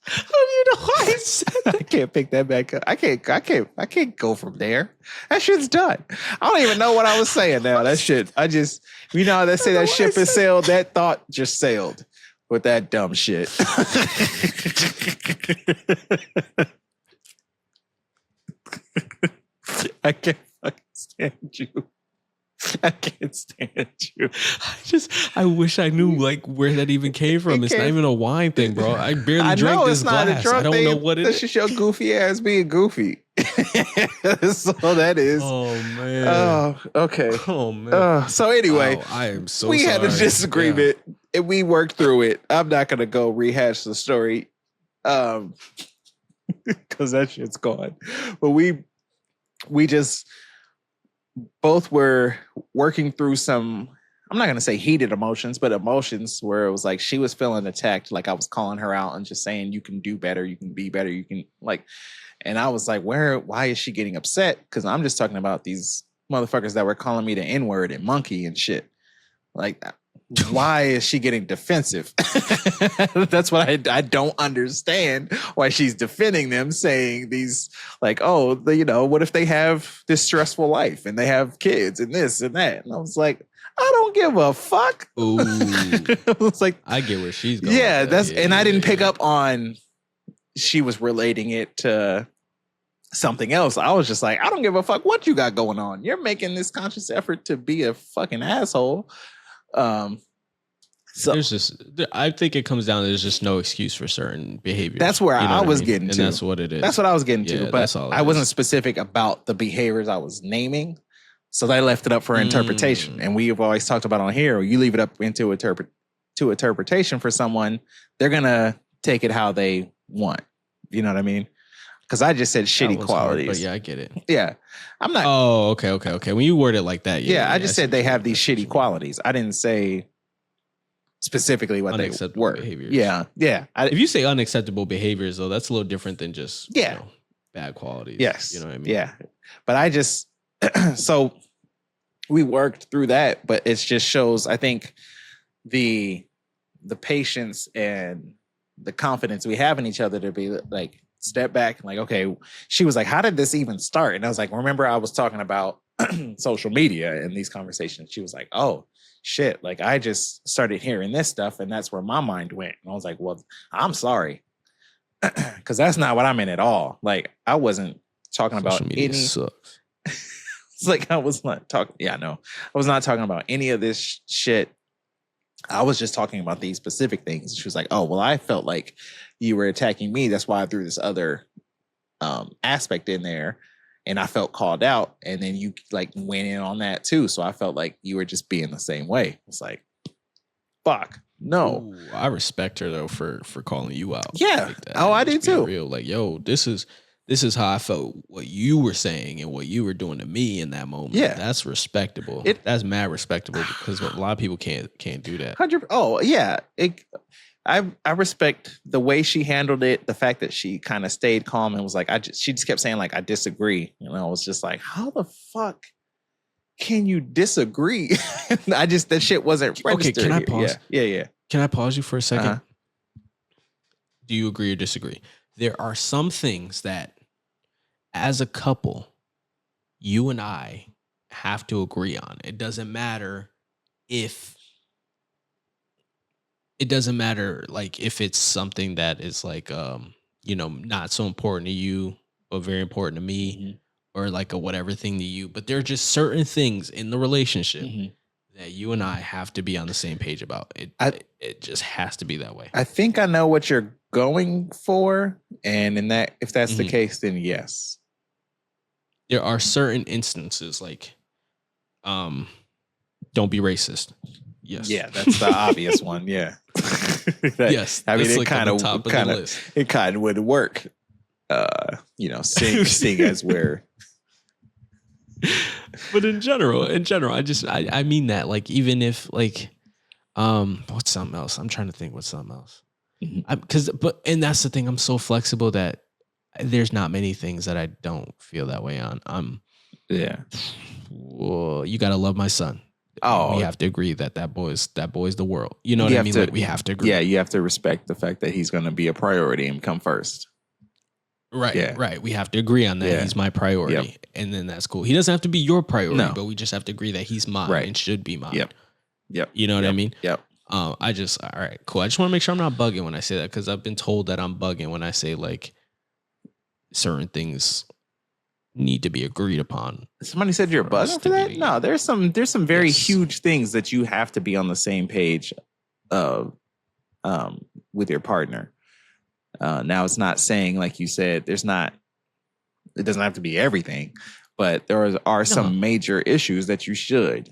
How do you know I said that? I can't pick that back up. I can't go from there. That shit's done. I don't even know what I was saying now. That shit, I just, you know how they say that ship has sailed? That thought just sailed with that dumb shit. I can't fucking stand you. I can't stand you. I wish I knew like where that even came from. It's not even a wine thing, bro. I barely drank this glass. I don't know what it is. That's just your goofy ass being goofy. So that is. Oh man. Oh, okay. Oh man. So anyway, I am so we sorry. had a disagreement and we worked through it. I'm not gonna go rehash the story, because that shit's gone. But we just both were working through some, I'm not going to say heated emotions, but emotions where it was like she was feeling attacked, like I was calling her out and just saying, you can do better, you can be better, you can like, and I was like, why is she getting upset? Because I'm just talking about these motherfuckers that were calling me the N-word and monkey and shit. Like, why is she getting defensive? That's what I don't understand, why she's defending them, saying these like, oh, what if they have this stressful life and they have kids and this and that? And I was like, I don't give a fuck. Ooh. I was like, I get where she's going. Yeah, I didn't pick up on she was relating it to something else. I was just like, I don't give a fuck what you got going on. You're making this conscious effort to be a fucking asshole. So I think it comes down to there's just no excuse for certain behaviors. That's where I was getting to. And that's what it is. That's what I was getting to. But I wasn't specific about the behaviors I was naming. So they left it up for interpretation. And we've always talked about on here, you leave it up into interpretation for someone, they're gonna take it how they want. You know what I mean? Because I just said shitty qualities. But yeah, I get it. Yeah. I'm not. Oh, okay. When you word it like that. Yeah, I just said they have these shitty qualities. I didn't say specifically what they were. Behaviors. Yeah. If you say unacceptable behaviors, though, that's a little different than just bad qualities. Yes. You know what I mean? Yeah. But I just so we worked through that, but it just shows, I think, the patience and the confidence we have in each other to be like, step back, like, okay, she was like, how did this even start? And I was like, remember I was talking about social media in these conversations. She was like, oh shit, like I just started hearing this stuff and that's where my mind went. And I was like, well, I'm sorry. Because that's not what I meant at all. Like I wasn't talking about any sucks. It's like I was not talking. Yeah, no, I was not talking about any of this shit. I was just talking about these specific things. She was like, oh, well, I felt like you were attacking me. That's why I threw this other aspect in there. And I felt called out. And then you like went in on that too. So I felt like you were just being the same way. It's like, fuck, no. Ooh, I respect her though for calling you out. Yeah. Like that. Oh, I did too. Real, like, yo, this is how I felt what you were saying and what you were doing to me in that moment. Yeah. That's respectable. That's mad respectable because a lot of people can't do that. 100. Oh, yeah. I respect the way she handled it. The fact that she kind of stayed calm and was like, she just kept saying like, I disagree. And I was just like, how the fuck can you disagree? That shit wasn't registered. Okay, can I pause? Yeah. Can I pause you for a second? Do you agree or disagree? There are some things that as a couple, you and I have to agree on. It doesn't matter like if it's something that is like not so important to you but very important to me, or like a whatever thing to you, but there are just certain things in the relationship that you and I have to be on the same page about. It just has to be that way. I think I know what you're going for, and if that's the case, then yes. There are certain instances like don't be racist. Yes. Yeah, that's the obvious one. Yeah. Yes. I mean, it like kind of would work. Seeing as where. But in general, I mean that, like, even if like, what's something else? I'm trying to think what's something else. And that's the thing. I'm so flexible that there's not many things that I don't feel that way on. Well, you gotta love my son. Oh, we have to agree that boy's the world. You know what I mean? Like, we have to agree. Yeah, you have to respect the fact that he's going to be a priority and come first. Right, yeah. Right. We have to agree on that. Yeah. He's my priority, and then that's cool. He doesn't have to be your priority, but we just have to agree that he's mine and should be mine. Yep. You know what I mean? Yep. All right, cool. I just want to make sure I'm not bugging when I say that, because I've been told that I'm bugging when I say like certain things need to be agreed upon. Somebody said you're bugging for that? No, there's some very huge things that you have to be on the same page of with your partner. Now it's not saying, like you said, it doesn't have to be everything, but there are some major issues that you should,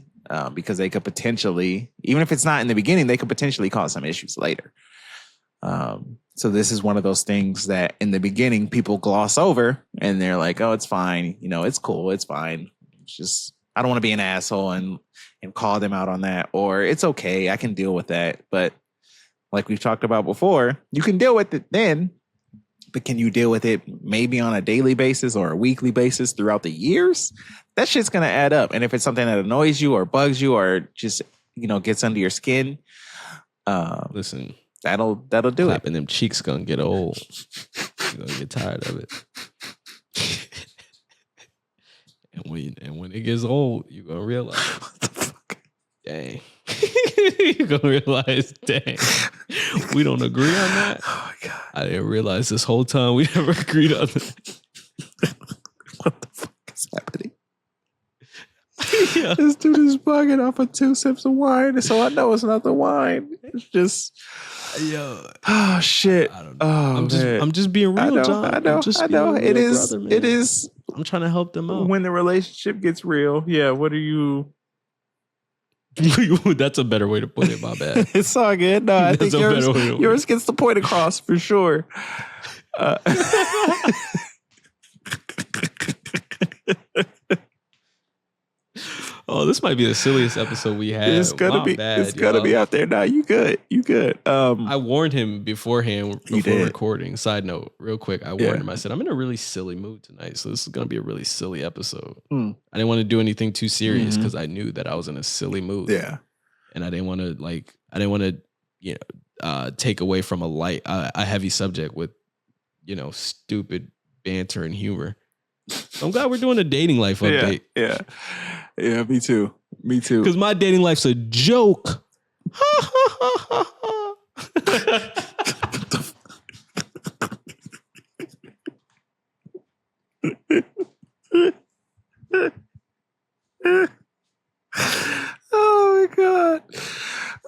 because they could potentially, even if it's not in the beginning, they could potentially cause some issues later. So this is one of those things that in the beginning people gloss over and they're like, oh, it's fine. It's cool. It's fine. It's just, I don't want to be an asshole and call them out on that, or it's okay. I can deal with that. But like we've talked about before, you can deal with it then, but can you deal with it maybe on a daily basis or a weekly basis throughout the years? That shit's going to add up. And if it's something that annoys you or bugs you or just gets under your skin, listen, that'll do clapping them cheeks gonna get old. You're gonna get tired of it. and when it gets old, you're gonna realize, what the fuck? Dang. You're gonna realize, dang, we don't agree on that. Oh my God. I didn't realize this whole time we never agreed on that. What the fuck is happening? Yeah. This dude is bugging off of 2 sips of wine, so I know it's not the wine. It's just, oh shit. I don't know. Oh, I'm just being real, John. I know. It is. Brother, it is. I'm trying to help them out. When the relationship gets real, yeah. What are you? That's a better way to put it. My bad. It's all good. No, I think yours gets the point across for sure. Oh, this might be the silliest episode we had. It's gonna be out there now. You good? I warned him beforehand before recording. Side note, real quick, I warned him. I said I'm in a really silly mood tonight, so this is gonna be a really silly episode. I didn't want to do anything too serious because I knew that I was in a silly mood. Yeah, and I didn't want to take away from a heavy subject with stupid banter and humor. I'm glad we're doing a dating life update. Yeah, me too. Because my dating life's a joke.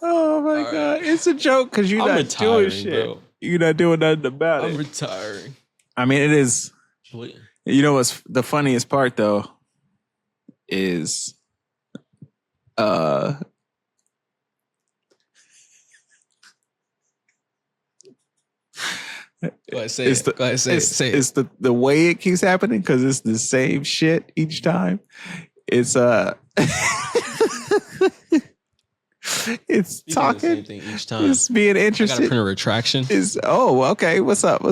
Oh my God. It's a joke because you're not doing shit. Bro. You're not doing nothing about it. I'm retiring. I mean, it is. You know what's the funniest part though is Go ahead, say it. Go ahead, say it. It's the way it keeps happening because it's the same shit each time. It's it's talking the same thing each time. It's being interested. I gotta print a retraction. Okay. What's up?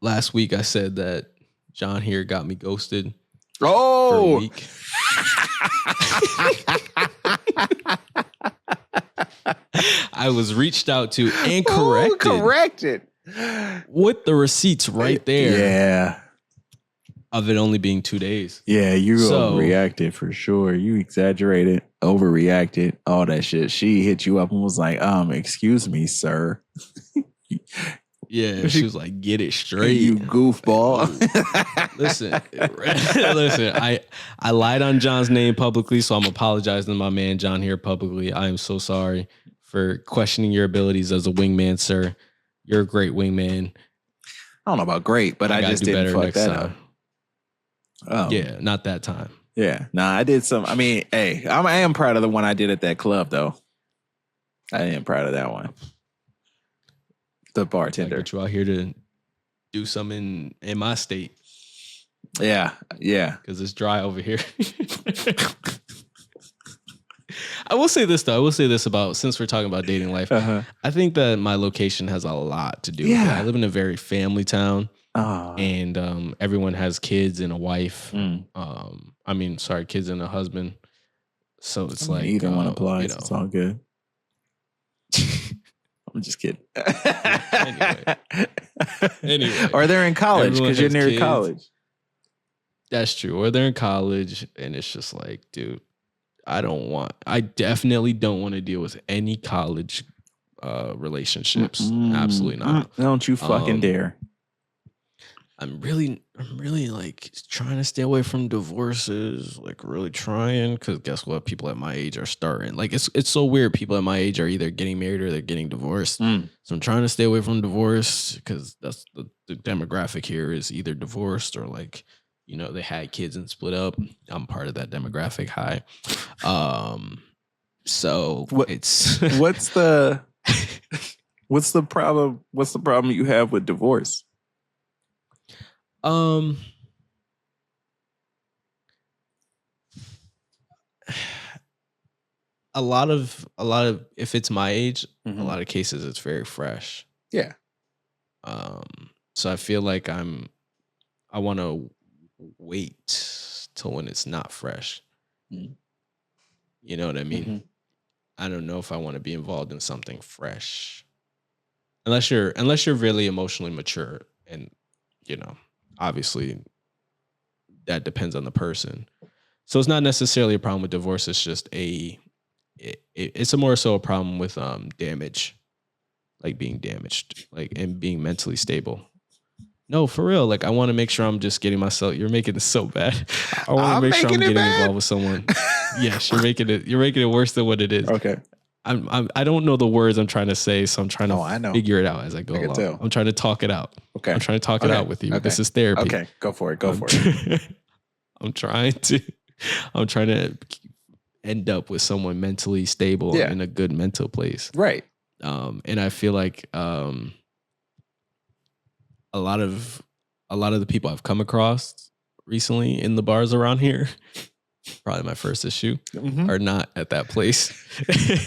Last week I said that John here got me ghosted. For a week. I was reached out to and corrected. With the receipts right there. Yeah. Of it only being 2 days. Yeah, you overreacted for sure. You exaggerated, overreacted, all that shit. She hit you up and was like, excuse me, sir. Yeah, she was like, get it straight. You goofball. Listen, I lied on John's name publicly, so I'm apologizing to my man John here publicly. I am so sorry for questioning your abilities as a wingman, sir. You're a great wingman. I don't know about great, but I just didn't fuck that up. Yeah, not that time. Yeah, I did some. I mean, hey, I am proud of the one I did at that club, though. I am proud of that one. The bartender. I get you out here to do something in my state. Yeah. Because it's dry over here. I will say this, though. I will say this about, since we're talking about dating life, I think that my location has a lot to do with it. I live in a very family town. And everyone has kids and a wife. Kids and a husband. So it's like either one applies. It's all good. I'm just kidding. Anyway. Or they're in college because you're near college. That's true. Or they're in college and it's just like, dude, I definitely don't want to deal with any college relationships. Absolutely not. Don't you fucking dare. I'm really like trying to stay away from divorces, like really trying, because guess what? People at my age are starting. Like it's so weird. People at my age are either getting married or they're getting divorced. So I'm trying to stay away from divorce because that's the demographic here is either divorced or like, they had kids and split up. I'm part of that demographic. Hi. So it's what's the problem? What's the problem you have with divorce? A lot of if it's my age, a lot of cases it's very fresh. Yeah. So I feel like I want to wait till when it's not fresh. You know what I mean? I don't know if I want to be involved in something fresh. Unless you're really emotionally mature, and obviously that depends on the person. So it's not necessarily a problem with divorce. It's just it's a more so a problem with damage, like being damaged, like, and being mentally stable. No, for real. Like, I want to make sure I'm just getting myself. You're making this so bad. I want to make sure I'm getting involved with someone. Yes, you're making it worse than what it is. Okay. I don't know the words I'm trying to say, so I'm trying to figure it out as I go along. Tell. I'm trying to talk it out. Okay. I'm trying to talk it out with you. Okay. This is therapy. Okay, go for it. I'm trying to end up with someone mentally stable in a good mental place. Right. And I feel like a lot of the people I've come across recently in the bars around here, probably my first issue, are not at that place.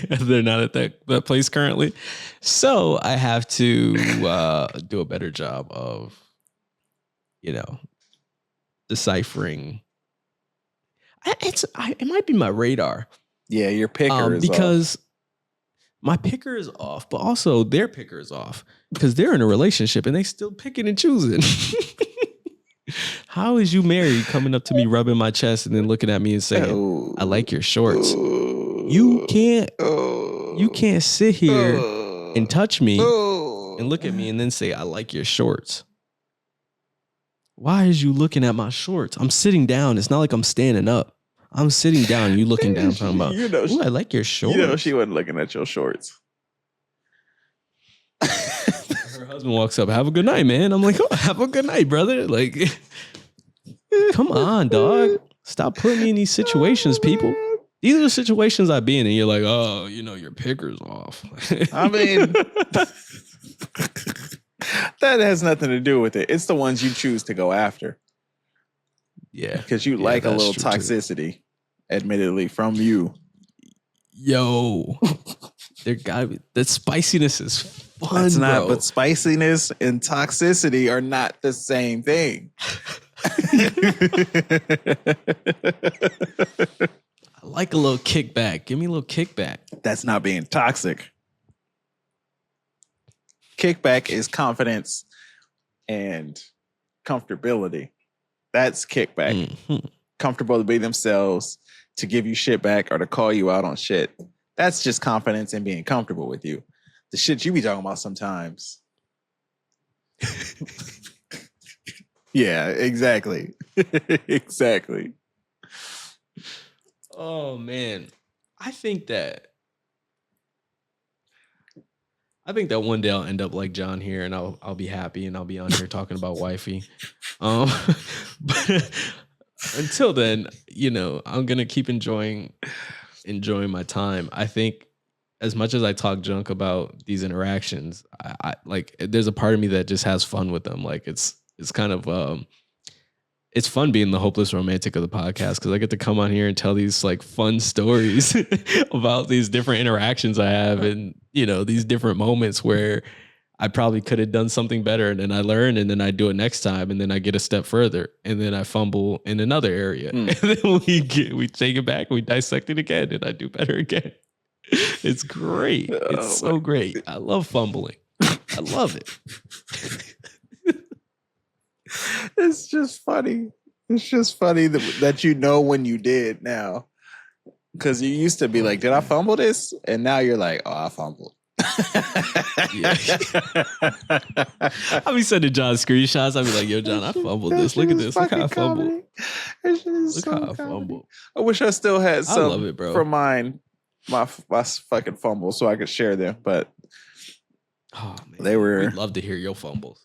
They're not at that place currently. So I have to do a better job of, deciphering. It might be my radar. Yeah, your picker is because off. My picker is off, but also their picker is off because they're in a relationship and they still picking and choosing. How is you married coming up to me, rubbing my chest, and then looking at me and saying, "I like your shorts"? You can't sit here and touch me and look at me and then say, "I like your shorts." Why is you looking at my shorts? I'm sitting down. It's not like I'm standing up. I'm sitting down. You looking down, talking about, "Ooh, I like your shorts." She wasn't looking at your shorts. Her husband walks up, "Have a good night, man." I'm like, "Oh, have a good night, brother." Like, come on, dog. Stop putting me in these situations, people. These are the situations I be in, and you're like, "Oh, your picker's off." I mean, that has nothing to do with it. It's the ones you choose to go after. Yeah. Because you like a little toxicity, admittedly, from you. Yo. There gotta be, that spiciness is fun. That's not, bro. But spiciness and toxicity are not the same thing. I like a little kickback. Give me a little kickback. That's not being toxic. Kickback is confidence and comfortability. That's kickback. Mm-hmm. Comfortable to be themselves, to give you shit back, or to call you out on shit. That's just confidence and being comfortable with you. The shit you be talking about sometimes. Yeah, exactly. Exactly. Oh, man. I think that one day I'll end up like John here, and I'll be happy, and I'll be on here talking about wifey. But until then, I'm gonna keep enjoying my time. I think as much as I talk junk about these interactions, I like, there's a part of me that just has fun with them. Like, it's kind of it's fun being the hopeless romantic of the podcast, because I get to come on here and tell these like fun stories about these different interactions I have, and these different moments where I probably could have done something better, and then I learn, and then I do it next time, and then I get a step further, and then I fumble in another area, and then we take it back, we dissect it again, and I do better again. It's great. It's so great. I love fumbling. I love it. It's just funny. It's just funny that when you did now. Because you used to be like, did I fumble this? And now you're like, oh, I fumbled. I'll be sending John screenshots. I'll be like, yo, John, I fumbled this. Look at this. Look how I fumbled. Look how I fumbled. I wish I still had some I love it, bro. from mine, my fucking fumbles, so I could share them. But they were. We'd love to hear your fumbles.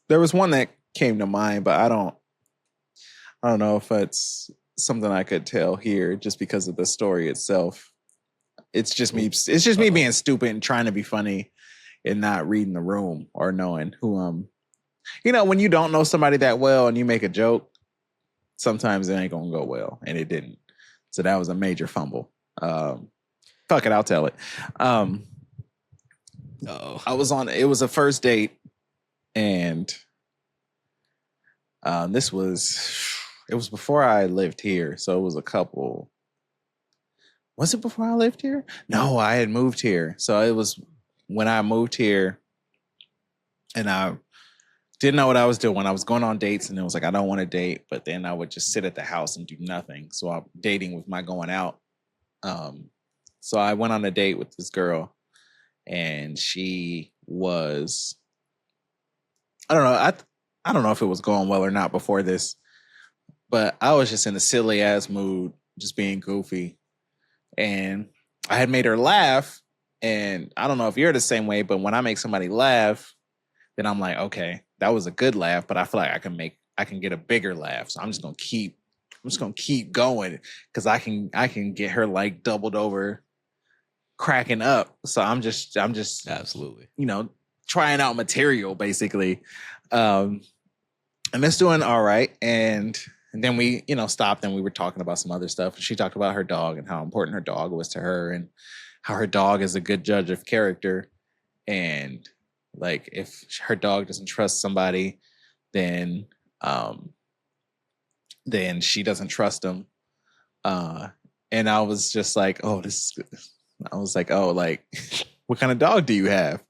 There was one that came to mind, but I don't know if it's something I could tell here just because of the story itself. It's just me. It's just me being stupid and trying to be funny and not reading the room or knowing who when you don't know somebody that well and you make a joke, sometimes it ain't gonna go well, and it didn't. So that was a major fumble. Fuck it, I'll tell it. It was a first date, and it it was before I lived here. So it was a couple. Was it before I lived here? No, I had moved here. So it was when I moved here and I didn't know what I was doing. I was going on dates and it was like, I don't want to date, but then I would just sit at the house and do nothing. So I'm dating with my going out. So I went on a date with this girl and she was, I don't know. I don't know if it was going well or not before this, but I was just in a silly ass mood, just being goofy. And I had made her laugh. And I don't know if you're the same way, but when I make somebody laugh, then I'm like, okay, that was a good laugh, but I feel like I can get a bigger laugh. So I'm just gonna keep going because I can get her like doubled over, cracking up. So I'm just absolutely, trying out material basically. And it's doing all right. And then we, stopped and we were talking about some other stuff. She talked about her dog and how important her dog was to her and how her dog is a good judge of character. And like, if her dog doesn't trust somebody, then she doesn't trust them. And I was just like, what kind of dog do you have?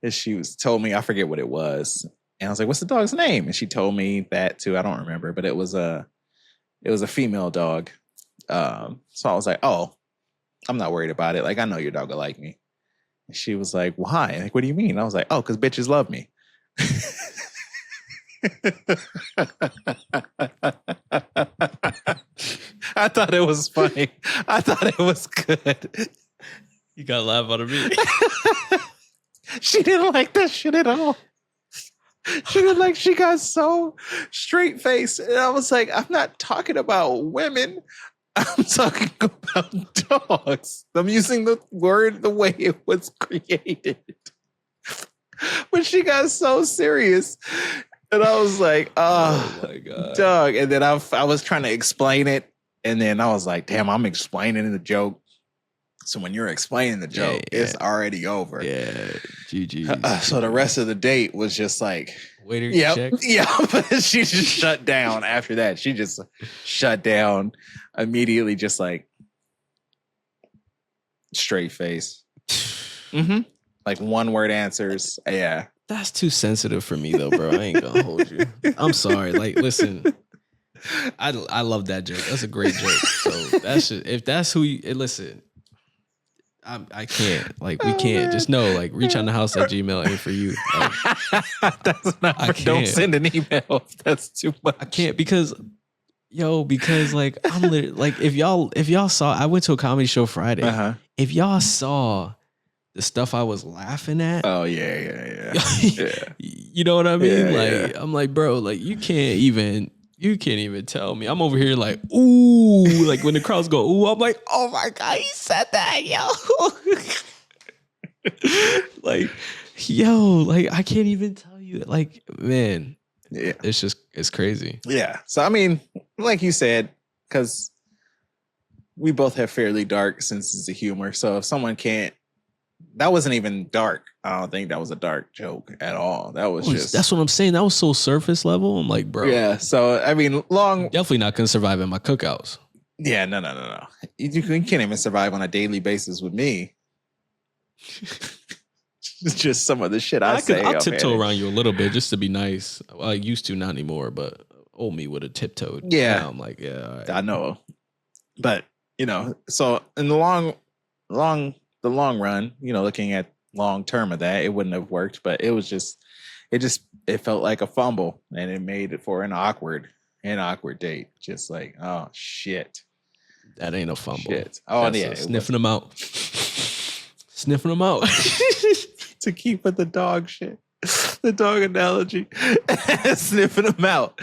And she told me, I forget what it was. And I was like, what's the dog's name? And she told me that too. I don't remember, but it was a female dog. So I was like, oh, I'm not worried about it. Like, I know your dog will like me. And she was like, why? Like, what do you mean? I was like, oh, because bitches love me. I thought it was funny. I thought it was good. You got to laugh out of me. She didn't like that shit at all. She got so straight faced. And I was like, I'm not talking about women. I'm talking about dogs. I'm using the word the way it was created. But she got so serious. And I was like, oh my God, dog. And then I was trying to explain it. And then I was like, damn, I'm explaining the joke. So when you're explaining the joke, it's already over. Yeah, GG. So the rest of the date was just like, waiter check. Yeah, but she just shut down after that. She just shut down immediately, just like straight face. Mm-hmm. Like one word answers. Yeah. That's too sensitive for me though, bro. I ain't gonna hold you. I'm sorry. Like, listen, I love that joke. That's a great joke. So if that's who you listen. I can't. Like, we can't. Just know, like, reachonthehowse@gmail ain't for you. Like, that's not. I can't. Don't send an email. That's too much. I can't because like I'm literally like if y'all saw, I went to a comedy show Friday. Uh-huh. If y'all saw the stuff I was laughing at. Oh yeah. You know what I mean? Yeah. I'm like, bro, like you can't even tell me. I'm over here like, ooh, like when the crowds go, ooh, I'm like, oh my God, he said that, yo. like, I can't even tell you. Like, man, yeah, it's crazy. Yeah. So, I mean, like you said, because we both have fairly dark senses of humor. So if someone can't, that wasn't even dark. I don't think that was a dark joke at all. That was just... That's what I'm saying. That was so surface level. I'm like, bro. Yeah. So, I mean, definitely not going to survive in my cookouts. Yeah, no. You can't even survive on a daily basis with me. It's just some of the shit I say. I'll tiptoe around you a little bit just to be nice. Well, I used to, not anymore, but old me would have tiptoed. Yeah. Now I'm like, yeah, all right. I know. But, so in the long run, looking at long term of that, it wouldn't have worked, but it felt like a fumble and it made it for an awkward date. Just like, oh shit. That ain't a fumble. Shit. Oh, yeah. Sniffing them out. To keep with the dog shit. The dog analogy. Sniffing them out.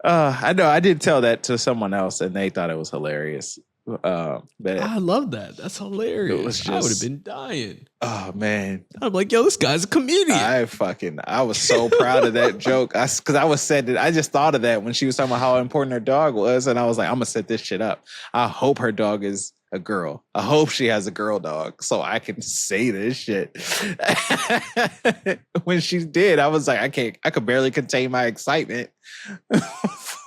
I know. I did tell that to someone else and they thought it was hilarious. But I love that. That's hilarious. I would have been dying. Oh man, I'm like, yo, this guy's a comedian. I was so proud of that joke. I just thought of that when she was talking about how important her dog was, and I was like, I'm gonna set this shit up. I hope her dog is a girl. I hope she has a girl dog so I can say this shit. When she did, I was like, I could barely contain my excitement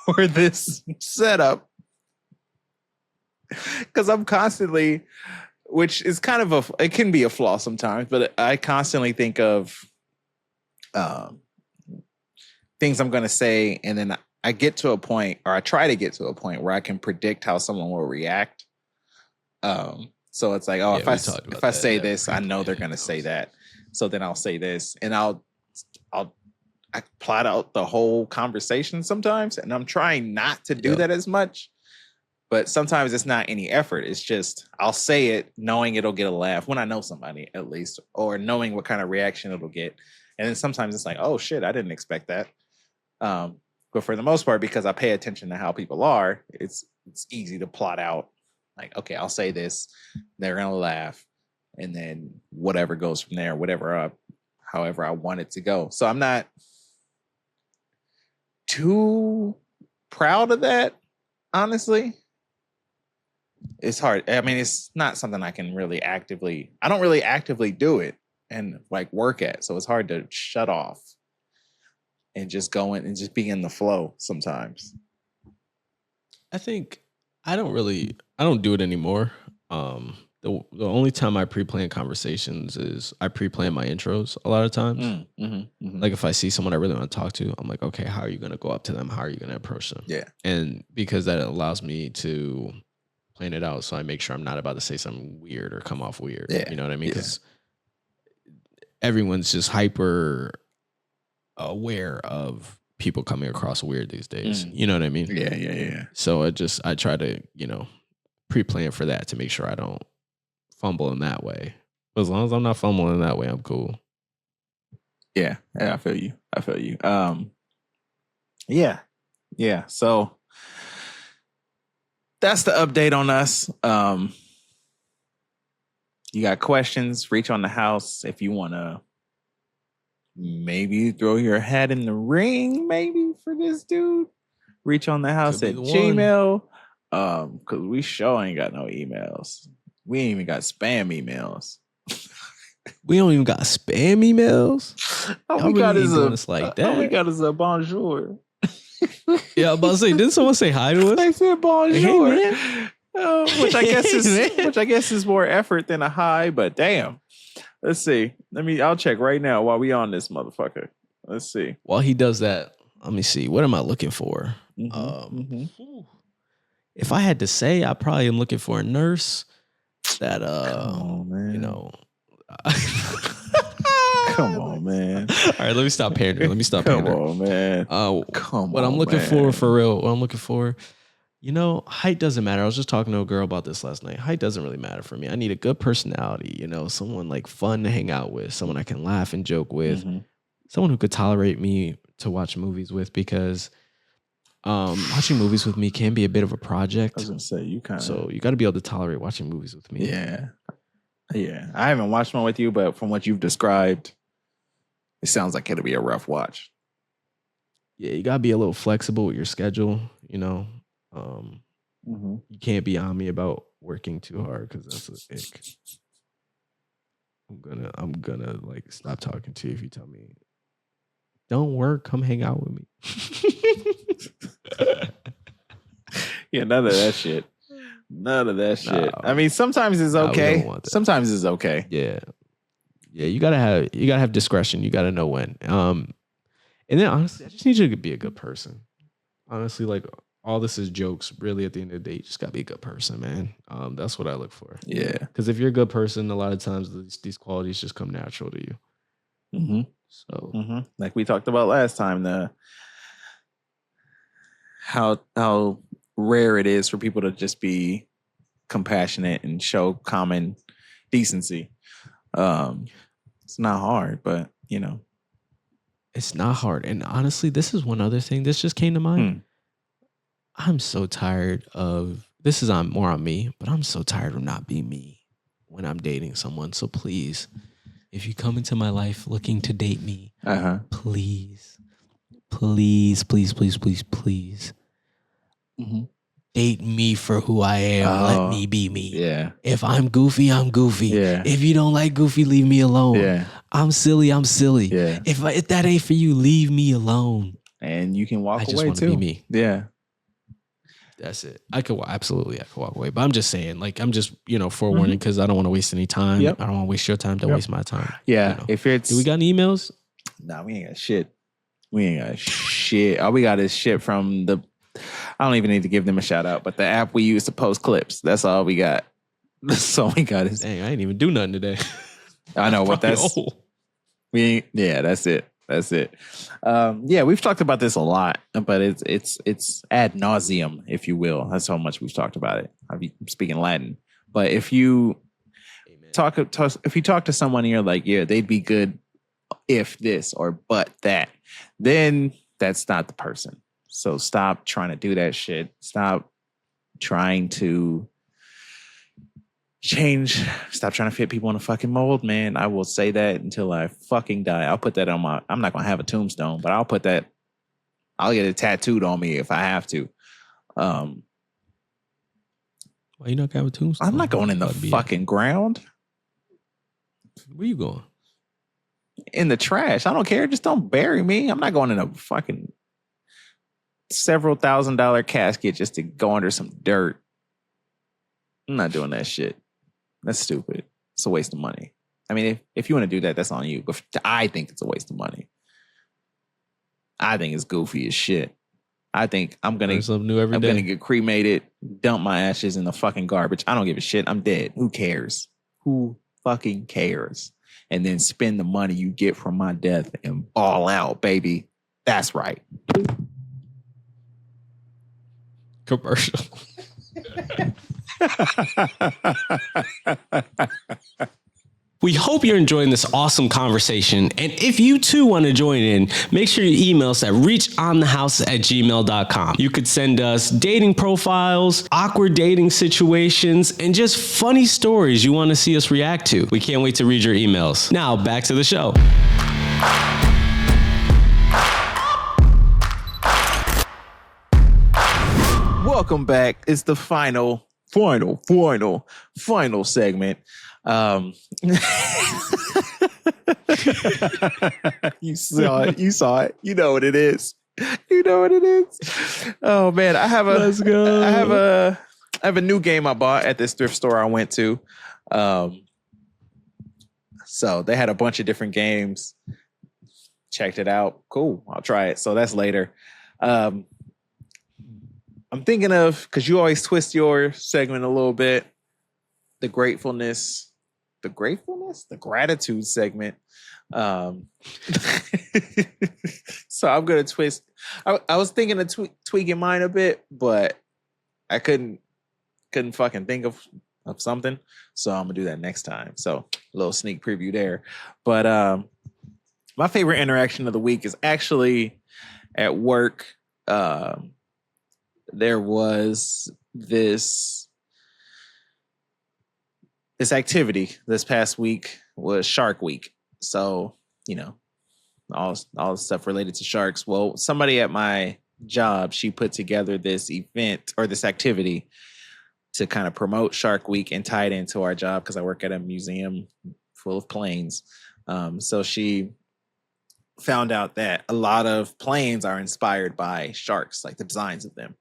for this setup. Because I'm constantly, which is kind of it can be a flaw sometimes, but I constantly think of things I'm going to say, and then I get to a point, or I try to get to a point where I can predict how someone will react. So it's like, if I say this, I know they're going to say that. So then I'll say this, and I plot out the whole conversation sometimes, and I'm trying not to do that as much. But sometimes it's not any effort. It's just I'll say it knowing it'll get a laugh when I know somebody, at least, or knowing what kind of reaction it'll get. And then sometimes it's like, oh shit, I didn't expect that. But for the most part, because I pay attention to how people are, it's easy to plot out. Like, okay, I'll say this, they're gonna laugh, and then whatever goes from there, however I want it to go. So I'm not too proud of that, honestly. It's hard. I mean, it's not something I don't really actively do it and like work at. So it's hard to shut off and just go in and just be in the flow sometimes. I think I don't do it anymore. The only time I pre-plan conversations is I pre-plan my intros a lot of times. Like if I see someone I really want to talk to, I'm like, okay, how are you going to go up to them? How are you going to approach them? Yeah. And because that allows me to plan it out, so I make sure I'm not about to say something weird or come off weird. Yeah. You know what I mean? Because everyone's just hyper aware of people coming across weird these days. You know what I mean? Yeah. So I try to, pre-plan for that to make sure I don't fumble in that way. But as long as I'm not fumbling in that way, I'm cool. Yeah, I feel you. Yeah. So that's the update on us. You got questions, reach on the house if you want to maybe throw your hat in the ring, maybe for this dude. Reach on the house at Gmail. Because we sure ain't got no emails. We ain't even got spam emails. We don't even got spam emails. All we got is a bonjour. Yeah, I'm about to say, didn't someone say hi to us? They said bonjour. Hey, which I guess is more effort than a hi, but damn. Let's see. I'll check right now while we on this motherfucker. Let's see. While he does that, let me see. What am I looking for? If I had to say, I probably am looking for a nurse that come on, man. Come on, man. All right, let me stop pandering. Come on, man. What I'm looking for real. What I'm looking for, height doesn't matter. I was just talking to a girl about this last night. Height doesn't really matter for me. I need a good personality, someone like fun to hang out with, someone I can laugh and joke with, someone who could tolerate me to watch movies with, because watching movies with me can be a bit of a project. I was gonna say so you got to be able to tolerate watching movies with me. Yeah. I haven't watched one with you, but from what you've described, it sounds like it'll be a rough watch. Yeah, you gotta be a little flexible with your schedule. You can't be on me about working too hard, because that's a ick. I'm gonna like stop talking to you if you tell me don't work, come hang out with me. Yeah, none of that shit. No. I mean, sometimes it's okay. Sometimes it's okay. Yeah. You gotta have discretion. You gotta know when. And then honestly, I just need you to be a good person. Honestly, like all this is jokes. Really, at the end of the day, you just gotta be a good person, man. That's what I look for. Yeah. Because if you're a good person, a lot of times these qualities just come natural to you. So, like we talked about last time, how rare it is for people to just be compassionate and show common decency. It's not hard, but it's not hard. And honestly, this is one other thing. This just came to mind. I'm so tired of this. Is more on me, but I'm so tired of not being me when I'm dating someone. So please, if you come into my life looking to date me, please, date me for who I am. Let me be me. Yeah. If I'm goofy, I'm goofy. Yeah. If you don't like goofy, leave me alone. Yeah. I'm silly, I'm silly. Yeah. If that ain't for you, leave me alone. And you can walk away I just want too. to be me. Yeah. That's it. I could walk away. But I'm just saying, like, I'm just, forewarning because I don't want to waste any time. Yep. I don't want to waste your time. Don't waste my time. Yeah. If it's, do we got any emails? Nah, we ain't got shit. All we got is shit from I don't even need to give them a shout out, but the app we use to post clips. That's all we got. That's all we got. Dang, I ain't even do nothing today. I know what that's. Yeah, that's it. Yeah, we've talked about this a lot, but it's ad nauseum, if you will. That's how much we've talked about it. I'm speaking Latin, but if you talk to someone and you're like, yeah, they'd be good if this or but that, then that's not the person. So stop trying to do that shit. Stop trying to change. Stop trying to fit people in a fucking mold, man. I will say that until I fucking die. I'll put that on I'm not going to have a tombstone, but I'll get it tattooed on me if I have to. Why you not going to have a tombstone? I'm not going in the fucking ground. Where you going? In the trash. I don't care. Just don't bury me. I'm not going in a fucking several $1,000 casket just to go under some dirt. I'm not doing that shit. That's stupid. It's a waste of money. I mean, if you want to do that, that's on you. But I think it's a waste of money. I think it's goofy as shit. I think I'm gonna get cremated, dump my ashes in the fucking garbage. I don't give a shit. I'm dead. Who cares? Who fucking cares? And then spend the money you get from my death and ball out, baby. That's right. Commercial. We hope you're enjoying this awesome conversation. And if you too want to join in, make sure you email us at reachonthehowse@gmail.com. You could send us dating profiles, awkward dating situations, and just funny stories you want to see us react to. We can't wait to read your emails. Now, back to the show. Welcome back. It's the final segment. You saw it. You know what it is. Oh man, Let's go. I have a new game I bought at this thrift store I went to. So they had a bunch of different games. Checked it out. Cool. I'll try it. So that's later. I'm thinking of, because you always twist your segment a little bit, the gratitude segment. So I'm going to twist. I was thinking of tweaking mine a bit, but I couldn't fucking think of something. So I'm going to do that next time. So a little sneak preview there. But my favorite interaction of the week is actually at work. There was this activity this past week was Shark Week. So, all the stuff related to sharks. Well, somebody at my job, she put together this event or this activity to kind of promote Shark Week and tie it into our job because I work at a museum full of planes. So she found out that a lot of planes are inspired by sharks, like the designs of them.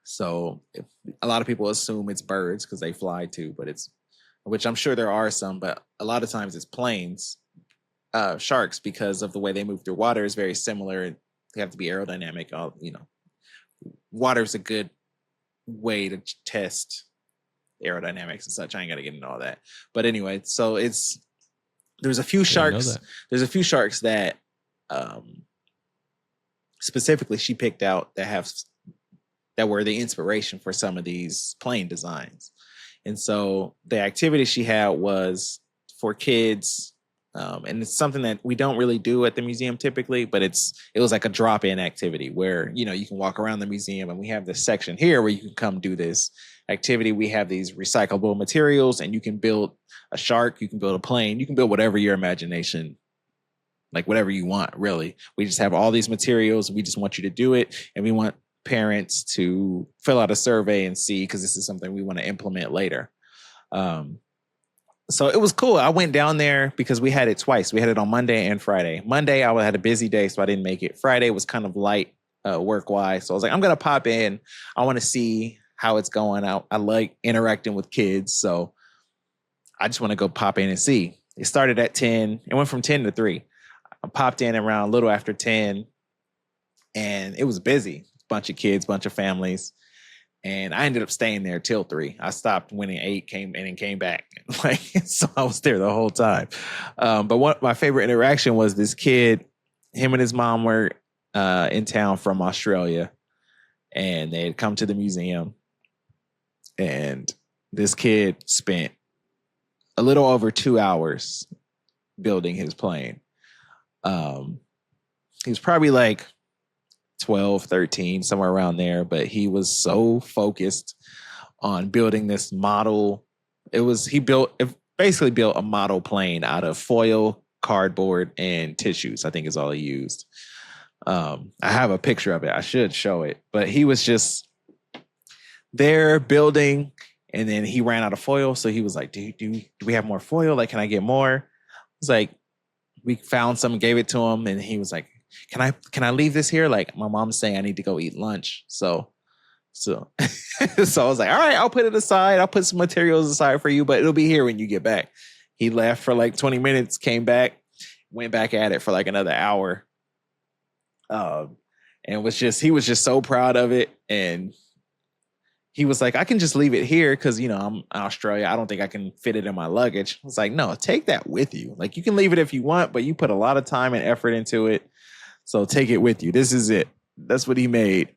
So a lot of people assume it's birds because they fly too, which I'm sure there are some, but a lot of times it's planes, sharks, because of the way they move through water is very similar. They have to be aerodynamic. Water is a good way to test aerodynamics and such. I ain't got to get into all that. But anyway, so there's a few sharks. There's a few sharks that specifically she picked out that were the inspiration for some of these plane designs. And so the activity she had was for kids. And it's something that we don't really do at the museum typically, but it was like a drop-in activity where, you can walk around the museum and we have this section here where you can come do this activity. We have these recyclable materials and you can build a shark, you can build a plane, you can build whatever your imagination, like whatever you want, really. We just have all these materials. We just want you to do it. And we want parents to fill out a survey and see, because this is something we want to implement later. So it was cool. I went down there because we had it twice. We had it on Monday and Friday. Monday, I had a busy day, so I didn't make it. Friday was kind of light work-wise. So I was like, I'm going to pop in. I want to see how it's going out. I like interacting with kids, so I just want to go pop in and see. It started at 10. It went from 10 to 3. I popped in around a little after 10, and it was busy. Bunch of kids, bunch of families. And I ended up staying there till 3. I stopped when it 8 came in and came back. Like, so I was there the whole time. But what my favorite interaction was this kid, him and his mom were in town from Australia, and they had come to the museum. And this kid spent a little over 2 hours building his plane. He was probably like 12, 13, somewhere around there, but he was so focused on building this model. It basically built a model plane out of foil, cardboard, and tissues, I think is all he used. I have a picture of it. I should show it, but he was just there building, and then he ran out of foil. So he was like, do we have more foil? Like, can I get more? It was like, we found some and gave it to him, and he was like, can I leave this here? Like, my mom's saying I need to go eat lunch. So so I was like, all right, I'll put it aside. I'll put some materials aside for you, but it'll be here when you get back. He left for like 20 minutes, came back, went back at it for like another hour. And he was just so proud of it. And he was like, I can just leave it here because, I'm in Australia. I don't think I can fit it in my luggage. I was like, no, take that with you. Like, you can leave it if you want, but you put a lot of time and effort into it. So take it with you. This is it. That's what he made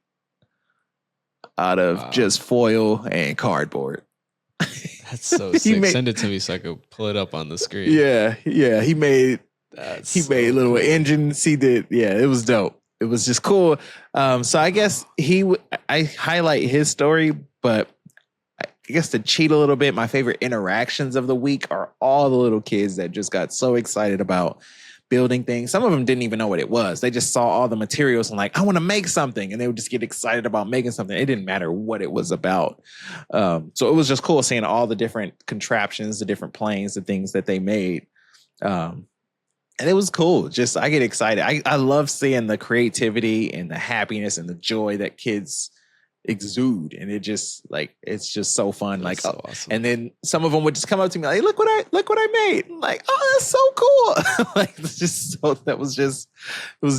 out of just foil and cardboard. That's so sick. Send it to me so I could pull it up on the screen. Yeah. He made little engines. He did. Yeah, it was dope. It was just cool. So I guess I highlight his story, but I guess to cheat a little bit, my favorite interactions of the week are all the little kids that just got so excited about building things. Some of them didn't even know what it was. They just saw all the materials and like, I want to make something. And they would just get excited about making something. It didn't matter what it was about. So it was just cool seeing all the different contraptions, the different planes, the things that they made. And it was cool. Just, I get excited. I love seeing the creativity and the happiness and the joy that kids exude. And it's just so fun. That's like, so awesome. And then some of them would just come up to me like, look what I made. I'm like, oh, that's so cool. Like, it's just so, it was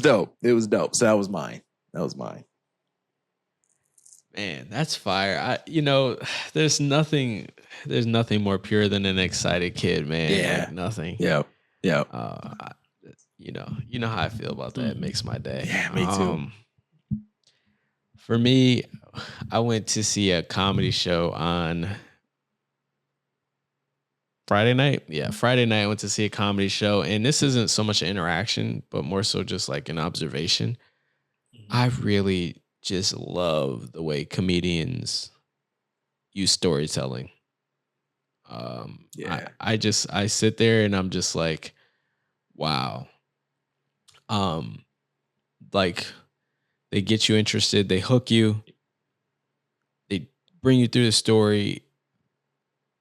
dope. It was dope. So that was mine. Man, that's fire. There's nothing more pure than an excited kid, man. Yeah. Like, nothing. Yep. You know how I feel about that. It makes my day. Yeah, me too. For me, I went to see a comedy show on Friday night. Yeah, Friday night I went to see a comedy show, and this isn't so much an interaction, but more so just like an observation. I really just love the way comedians use storytelling. I sit there and I'm just like, wow. Like, they get you interested, they hook you, they bring you through the story,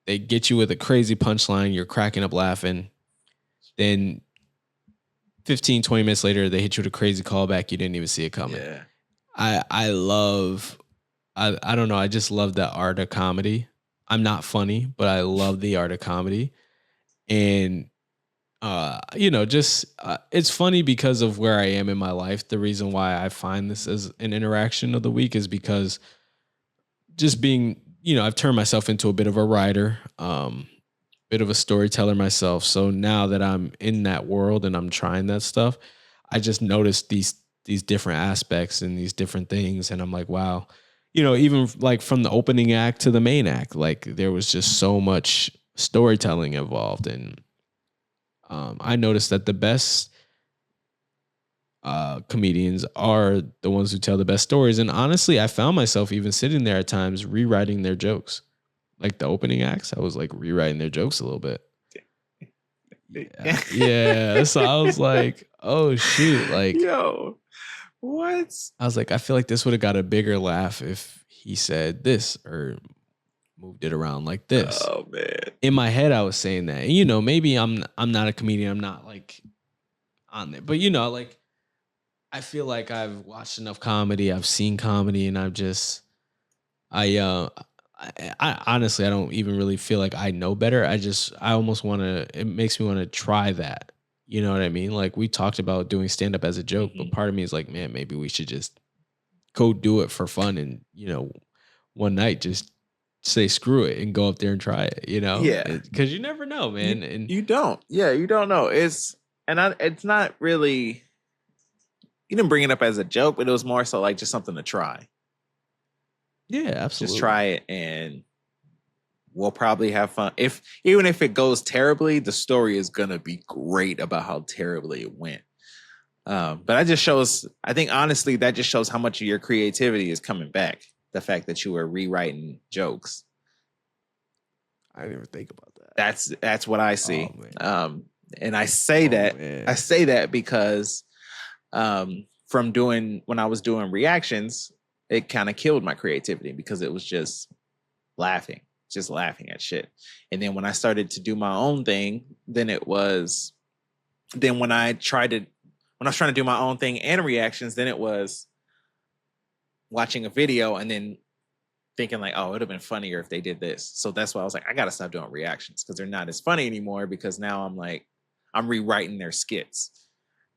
they get you with a crazy punchline, you're cracking up laughing. Then 15, 20 minutes later, they hit you with a crazy callback, you didn't even see it coming. Yeah. I don't know, I just love that art of comedy. I'm not funny, but I love the art of comedy. And it's funny because of where I am in my life. The reason why I find this as an interaction of the week is because just being, I've turned myself into a bit of a writer, bit of a storyteller myself. So now that I'm in that world and I'm trying that stuff, I just noticed these different aspects and these different things. And I'm like, wow, even like from the opening act to the main act, like there was just so much storytelling involved. And I noticed that the best comedians are the ones who tell the best stories. And honestly, I found myself even sitting there at times rewriting their jokes. Like the opening acts, I was like rewriting their jokes a little bit. Yeah. So I was like, oh shoot, like, yo, What? I was like, I feel like this would have got a bigger laugh if he said this or moved it around like this. Oh man. In my head, I was saying that. And, you know, maybe I'm not a comedian. I'm not like on there. But, you know, like I feel like I've watched enough comedy. I've seen comedy, and I honestly, I don't even really feel like I know better. I almost want to, it makes me want to try that. You know what I mean? Like we talked about doing stand up as a joke, but part of me is like, man, maybe we should just go do it for fun. And, you know, one night just say screw it and go up there and try it, you know? Yeah. Cause you never know, man. You don't. Yeah, you don't know. It's not really, you didn't bring it up as a joke, but it was more so like just something to try. Yeah, absolutely. Just try it and we'll probably have fun. Even if it goes terribly, the story is gonna be great about how terribly it went. But that just shows, I think honestly, that just shows how much of your creativity is coming back. The fact that you were rewriting jokes. I didn't even think about that. That's what I see. Oh, and I say man. I say that because from when I was doing reactions, it kind of killed my creativity because it was just laughing at shit. And then when I started to do my own thing, when I was trying to do my own thing and reactions, then it was watching a video and then thinking like, oh, it would have been funnier if they did this. So that's why I was like, I got to stop doing reactions because they're not as funny anymore, because now I'm rewriting their skits.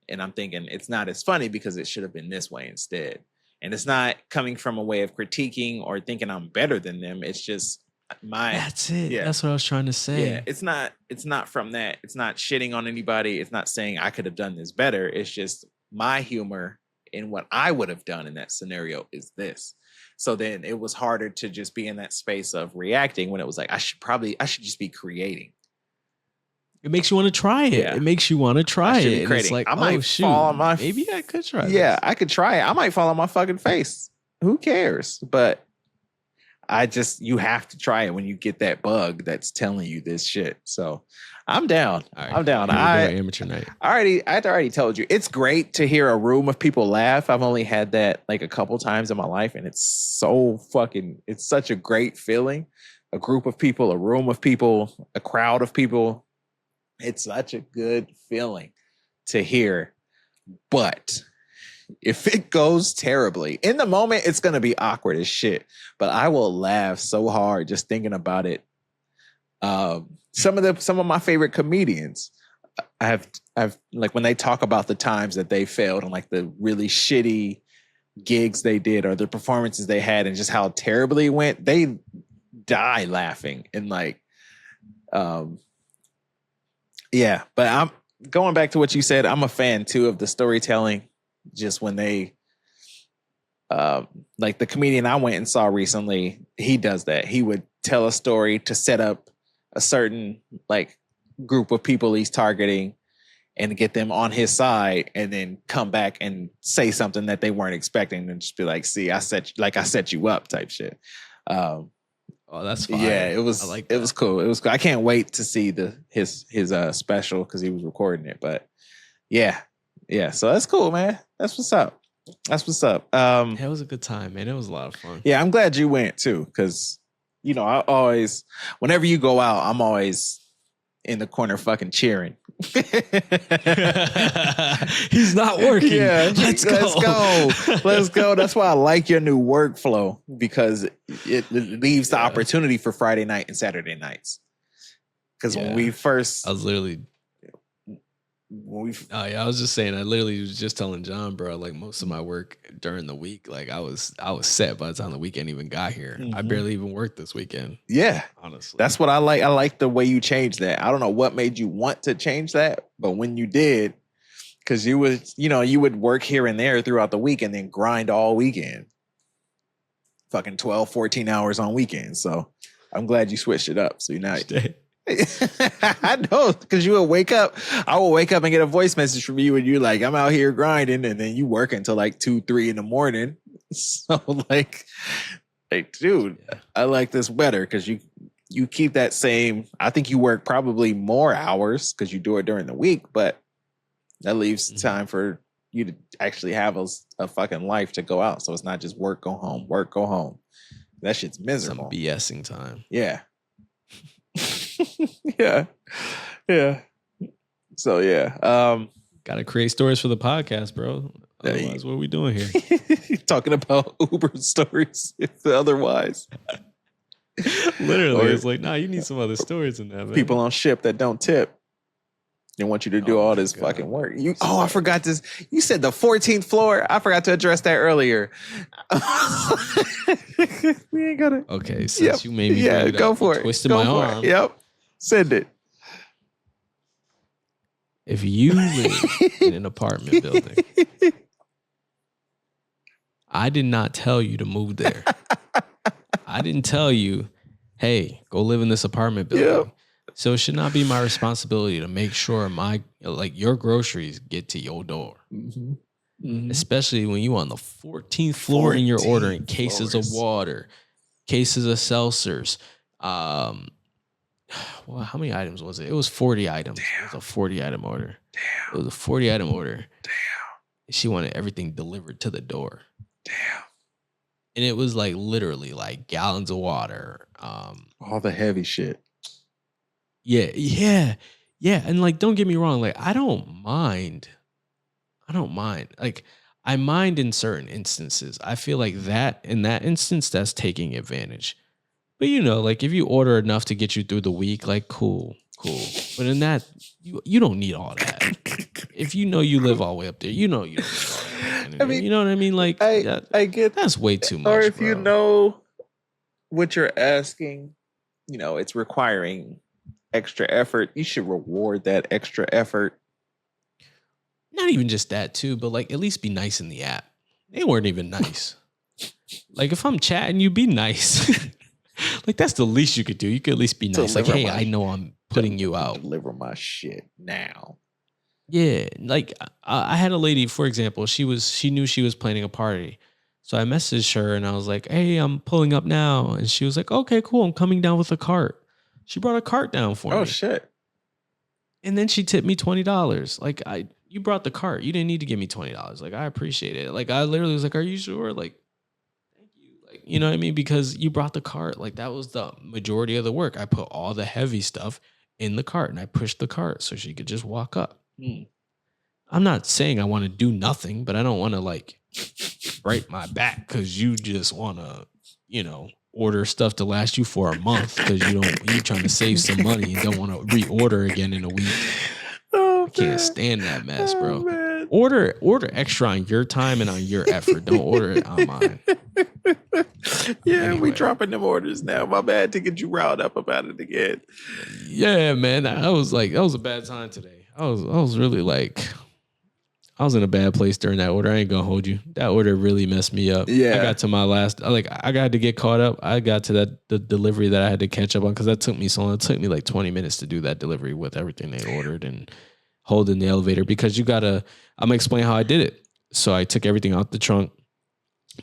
And I'm thinking it's not as funny because it should have been this way instead. And it's not coming from a way of critiquing or thinking I'm better than them. It's just that's it. Yeah. That's what I was trying to say. Yeah, it's not from that. It's not shitting on anybody. It's not saying I could have done this better. It's just my humor in what I would have done in that scenario is this. So then it was harder to just be in that space of reacting when it was like, I should just be creating. It makes you want to try it. Yeah. It makes you want to try it. And it's like, I might fall on my maybe I could try Yeah, this. I could try it. I might fall on my fucking face. Who cares? But you have to try it when you get that bug that's telling you this shit. So I'm down. Right. I'm down. Amateur night. I already told you. It's great to hear a room of people laugh. I've only had that like a couple times in my life, and it's such a great feeling. A group of people, a room of people, a crowd of people. It's such a good feeling to hear. But if it goes terribly, in the moment, it's going to be awkward as shit. But I will laugh so hard just thinking about it. Some of my favorite comedians, I've like when they talk about the times that they failed and like the really shitty gigs they did or the performances they had and just how terribly it went, they die laughing. And like, yeah, but I'm going back to what you said. I'm a fan too of the storytelling. Just when they, like the comedian I went and saw recently, he does that. He would tell a story to set up a certain like group of people he's targeting and get them on his side, and then come back and say something that they weren't expecting, and just be like, "See, I set you up," type shit. Oh, that's fine. Yeah, it was cool. It was cool. I can't wait to see his special because he was recording it. But yeah. So that's cool, man. That's what's up. It was a good time, man. It was a lot of fun. Yeah, I'm glad you went too, because I always, whenever you go out, I'm always in the corner fucking cheering. He's not working. Yeah, let's go. That's why I like your new workflow, because it leaves the opportunity for Friday night and Saturday nights. Because when we first, I was literally. I was just saying, I literally was just telling John, bro, like most of my work during the week, like I was set by the time the weekend even got here. I barely even worked this weekend. Yeah. Honestly. That's what I like. I like the way you changed that. I don't know what made you want to change that, but when you did, because you would work here and there throughout the week and then grind all weekend. Fucking 12, 14 hours on weekends. So I'm glad you switched it up. So you're not... I know, because you will wake up. I will wake up and get a voice message from you, and you're like, "I'm out here grinding," and then you work until like 2, 3 in the morning. So like, dude, I like this better because you keep that same. I think you work probably more hours because you do it during the week, but that leaves time for you to actually have a fucking life to go out. So it's not just work, go home, work, go home. That shit's miserable. Some BSing time. Yeah. Yeah. Yeah. So yeah. Gotta create stories for the podcast, bro. Otherwise, what are we doing here? Talking about Uber stories. If otherwise. Literally, it's like, nah, you need some other stories in that, man. People on ship that don't tip. They want you to do all this fucking work. I forgot this. You said the 14th floor. I forgot to address that earlier. We ain't gonna. Okay, since you made me bring it go up, for it. Twisted my arm. Yep. Send it. If you live in an apartment building, I did not tell you to move there. I didn't tell you, hey, go live in this apartment building. Yep. So it should not be my responsibility to make sure your groceries get to your door. Mm-hmm. Mm-hmm. Especially when you on the 14th floor and you're ordering cases of water, cases of seltzers. Well, how many items was it? It was 40 items. Damn. It was a 40 item order. Damn. It was a 40 item order. Damn. She wanted everything delivered to the door. Damn. And it was like literally like gallons of water. All the heavy shit. Yeah. And like, don't get me wrong. Like, I don't mind. Like, I mind in certain instances. I feel like that in that instance, that's taking advantage. But like if you order enough to get you through the week, like cool. But in that, you don't need all that. If you live all the way up there, you don't need all that. I mean, you know what I mean? Like, I get that's way too much. Or if you know what you're asking, it's requiring extra effort. You should reward that extra effort. Not even just that too, but like at least be nice in the app. They weren't even nice. Like if I'm chatting, you be nice. Like that's the least you could do. You could at least be nice. Like, hey, I know I'm putting you out. Deliver my shit now. Yeah, like I had a lady, for example. She knew she was planning a party, so I messaged her and I was like, "Hey, I'm pulling up now," and she was like, "Okay, cool. I'm coming down with a cart." She brought a cart down for me. Oh shit! And then she tipped me $20. Like you brought the cart. You didn't need to give me $20. Like I appreciate it. Like I literally was like, "Are you sure?" Like. You know what I mean? Because you brought the cart. Like that was the majority of the work. I put all the heavy stuff in the cart and I pushed the cart so she could just walk up. I'm not saying I want to do nothing, but I don't want to like break my back because you just want to, order stuff to last you for a month because you're trying to save some money and don't want to reorder again in a week. I can't stand that mess, bro. Man. Order extra on your time and on your effort. Don't order it on mine. Yeah, anyway. We dropping them orders now. My bad to get you riled up about it again. Yeah, man. That was a bad time today. I was really like, I was in a bad place during that order. I ain't gonna hold you. That order really messed me up. Yeah. I got to my last, I got to get caught up. I got to the delivery that I had to catch up on because that took me so long. It took me like 20 minutes to do that delivery with everything they ordered and holding the elevator because I'm gonna explain how I did it. So I took everything out the trunk,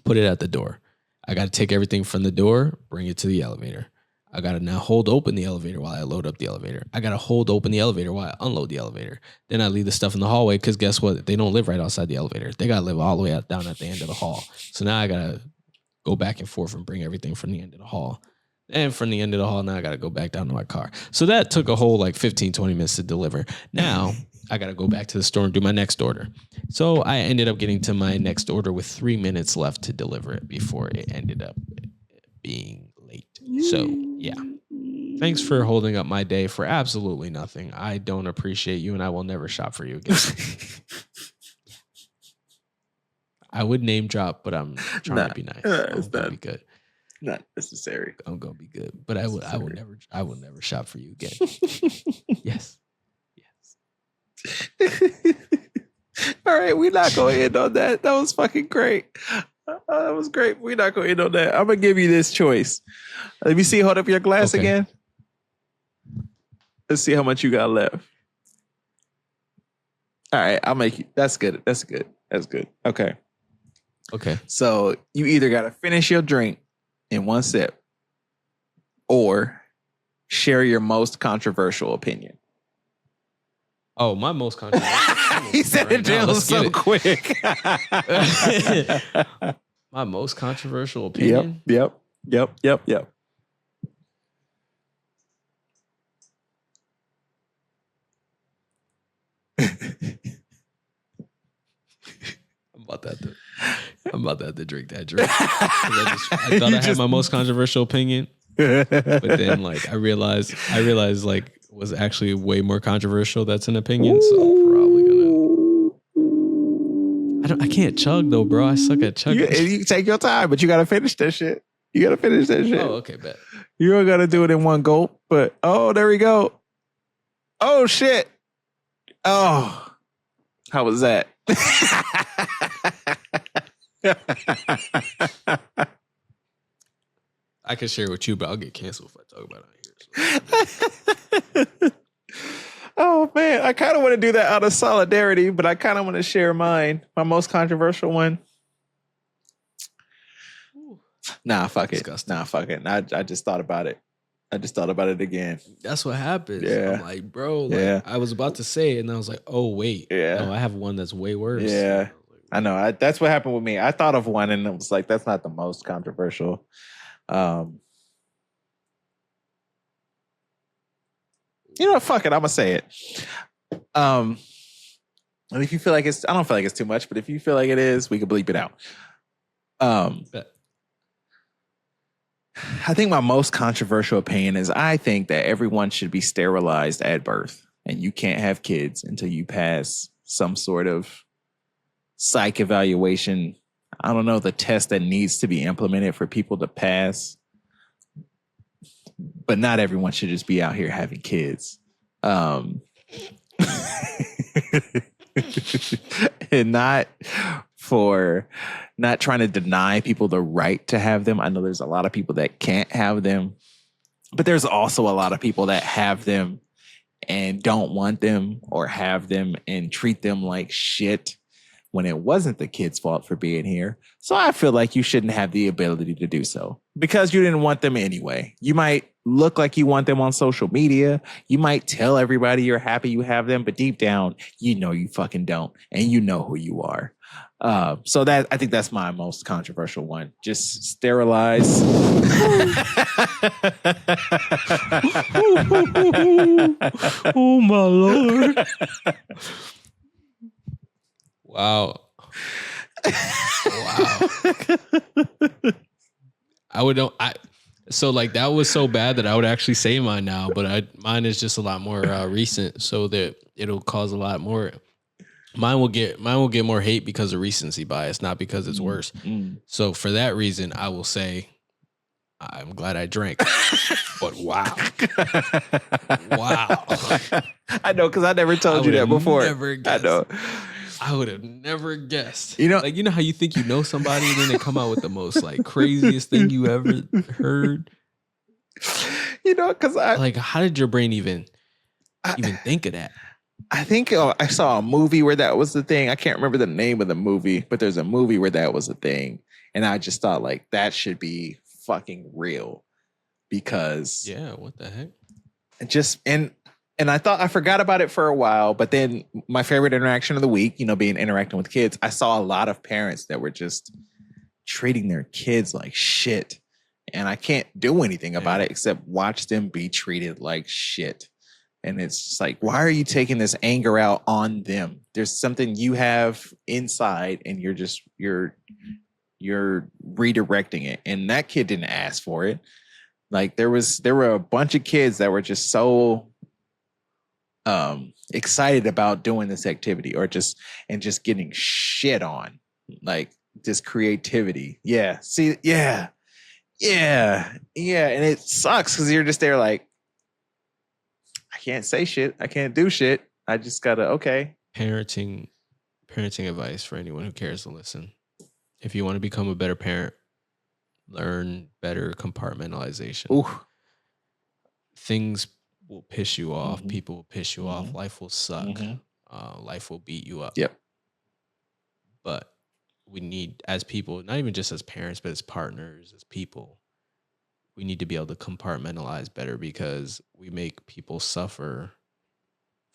put it at the door. I got to take everything from the door, bring it to the elevator. I got to now hold open the elevator while I load up the elevator. I got to hold open the elevator while I unload the elevator. Then I leave the stuff in the hallway because guess what? They don't live right outside the elevator. They got to live all the way down at the end of the hall. So now I got to go back and forth and bring everything from the end of the hall. And from the end of the hall, now I got to go back down to my car. So that took a whole like 15, 20 minutes to deliver. Now I got to go back to the store and do my next order. So I ended up getting to my next order with 3 minutes left to deliver it before it ended up being late. So yeah, thanks for holding up my day for absolutely nothing. I don't appreciate you and I will never shop for you again. I would name drop, but I'm trying to be nice. I'm gonna be good. Not necessary. I'm gonna be good, but I will never shop for you again. Yes. All right, we're not going to end on that. That was fucking great. That was great. We're not going to end on that. I'm gonna give you this choice. Let me see. Hold up your glass again. Let's see how much you got left. All right, I'll make you. That's good. That's good. That's good. Okay. So you either got to finish your drink in one sip or share your most controversial opinion. Oh, my most controversial. He said it down so quick. My most controversial opinion. Yep. I'm about to have to drink that drink. I thought I had my most controversial opinion, but then like I realized like was actually way more controversial. That's an opinion, so I'm probably gonna. I can't chug though, bro. I suck at chugging. You can take your time, but you gotta finish that shit. Oh, okay, bet. You don't gotta do it in one gulp, but there we go. Oh shit. Oh, how was that? I can share with you, but I'll get canceled if I talk about it on here. Oh man, I kind of want to do that out of solidarity, but I kind of want to share mine. My most controversial one. Nah, fuck it. Disgusting. Nah, fuck it. I just thought about it. I just thought about it again. That's what happens. Yeah. I'm like, bro, I was about to say it, and I was like, oh, wait. Yeah. No, I have one that's way worse. Yeah. I know. That's what happened with me. I thought of one, and it was like, that's not the most controversial. You know what? Fuck it. I'm going to say it. And if you feel like I don't feel like it's too much, but if you feel like it is, we can bleep it out. I think my most controversial opinion is I think that everyone should be sterilized at birth, and you can't have kids until you pass some sort of psych evaluation. I don't know the test that needs to be implemented for people to pass, but not everyone should just be out here having kids. And not trying to deny people the right to have them. I know there's a lot of people that can't have them, but there's also a lot of people that have them and don't want them, or have them and treat them like shit when it wasn't the kid's fault for being here. So I feel like you shouldn't have the ability to do so because you didn't want them anyway. You might look like you want them on social media. You might tell everybody you're happy you have them, but deep down, you know you fucking don't, and you know who you are. So that, I think that's my most controversial one. Just sterilize. Oh my Lord. Wow. So like that was so bad that I would actually say mine now, but mine is just a lot more recent, so that it'll cause a lot more. Mine will get more hate because of recency bias, not because it's worse. So for that reason, I will say I'm glad I drank. But wow. I know, because I never told you that before. I know. I would have never guessed. You know, like, you know how you think you know somebody and then they come out with the most like craziest thing you ever heard? You know, because how did your brain even think of that? I think I saw a movie where that was the thing. I can't remember the name of the movie, but there's a movie where that was a thing. And I just thought like that should be fucking real, because what the heck? And I forgot about it for a while, but then my favorite interaction of the week, being interacting with kids, I saw a lot of parents that were just treating their kids like shit. And I can't do anything about it except watch them be treated like shit. And it's just like, why are you taking this anger out on them? There's something you have inside and you're redirecting it. And that kid didn't ask for it. Like there were a bunch of kids that were just so excited about doing this activity or just getting shit on, like this creativity. Yeah. See, yeah. And it sucks because you're just there like, I can't say shit. I can't do shit. I just gotta, okay. Parenting advice for anyone who cares to listen. If you want to become a better parent, learn better compartmentalization. Ooh. Things will piss you off. People will piss you off. Life will suck. Life will beat you up. Yep. But we need, as people, not even just as parents, but as partners, as people, we need to be able to compartmentalize better, because we make people suffer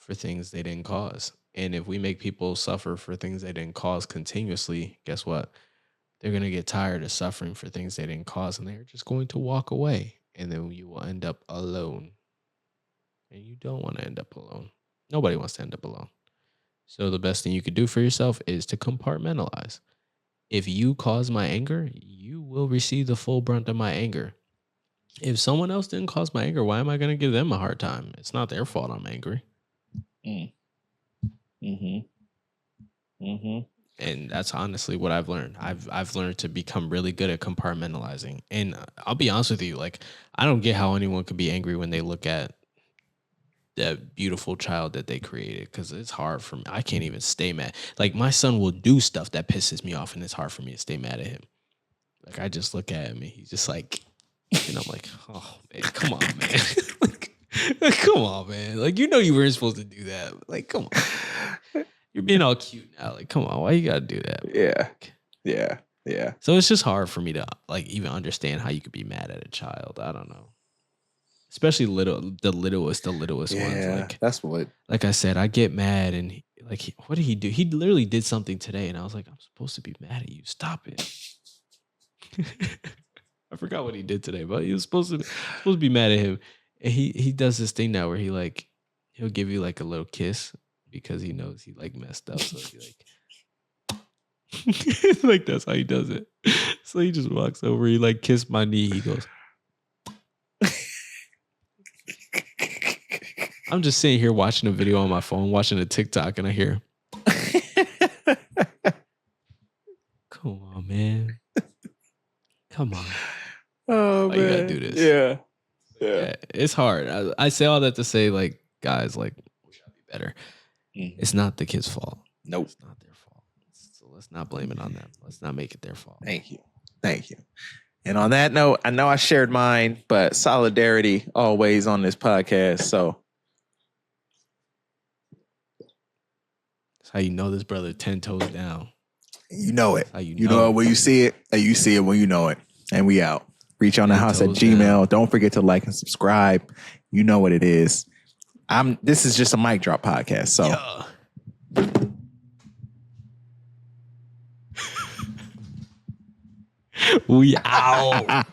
for things they didn't cause. And if we make people suffer for things they didn't cause continuously, guess what? They're going to get tired of suffering for things they didn't cause, and they're just going to walk away. And then you will end up alone. And you don't want to end up alone. Nobody wants to end up alone. So the best thing you could do for yourself is to compartmentalize. If you cause my anger, you will receive the full brunt of my anger. If someone else didn't cause my anger, why am I going to give them a hard time? It's not their fault I'm angry. And that's honestly what I've learned. I've learned to become really good at compartmentalizing. And I'll be honest with you, like, I don't get how anyone could be angry when they look at that beautiful child that they created, because it's hard for me. I can't even stay mad. Like, my son will do stuff that pisses me off, and it's hard for me to stay mad at him. Like, I just look at him and he's just like, and I'm like, oh man, come on, man. like, come on, man. Like, you know you weren't supposed to do that. Like, come on. You're being all cute now. Like, come on, why you gotta do that? Yeah. So it's just hard for me to like even understand how you could be mad at a child. I don't know. Especially the littlest ones. Like, that's what. Like I said, I get mad, and what did he do? He literally did something today, and I was like, I'm supposed to be mad at you. Stop it. I forgot what he did today, but he was supposed to be mad at him. And he does this thing now where he'll give you like a little kiss because he knows he like messed up. So he like like that's how he does it. So he just walks over, he like kissed my knee, he goes. I'm just sitting here watching a video on my phone, watching a TikTok, and I hear, come on, man. Come on. Oh, man. You gotta do this. Yeah. It's hard. I say all that to say, like, guys, like, we gotta be better. It's not the kid's fault. Nope. It's not their fault. So let's not blame it on them. Let's not make it their fault. Thank you. And on that note, I know I shared mine, but solidarity always on this podcast. So that's how you know this brother 10 toes down. You know it. You know it when you see it, and you see it when you know it. And we out. Reachonthehowse at Gmail. Down. Don't forget to like and subscribe. You know what it is. This is just a mic drop podcast. So we out.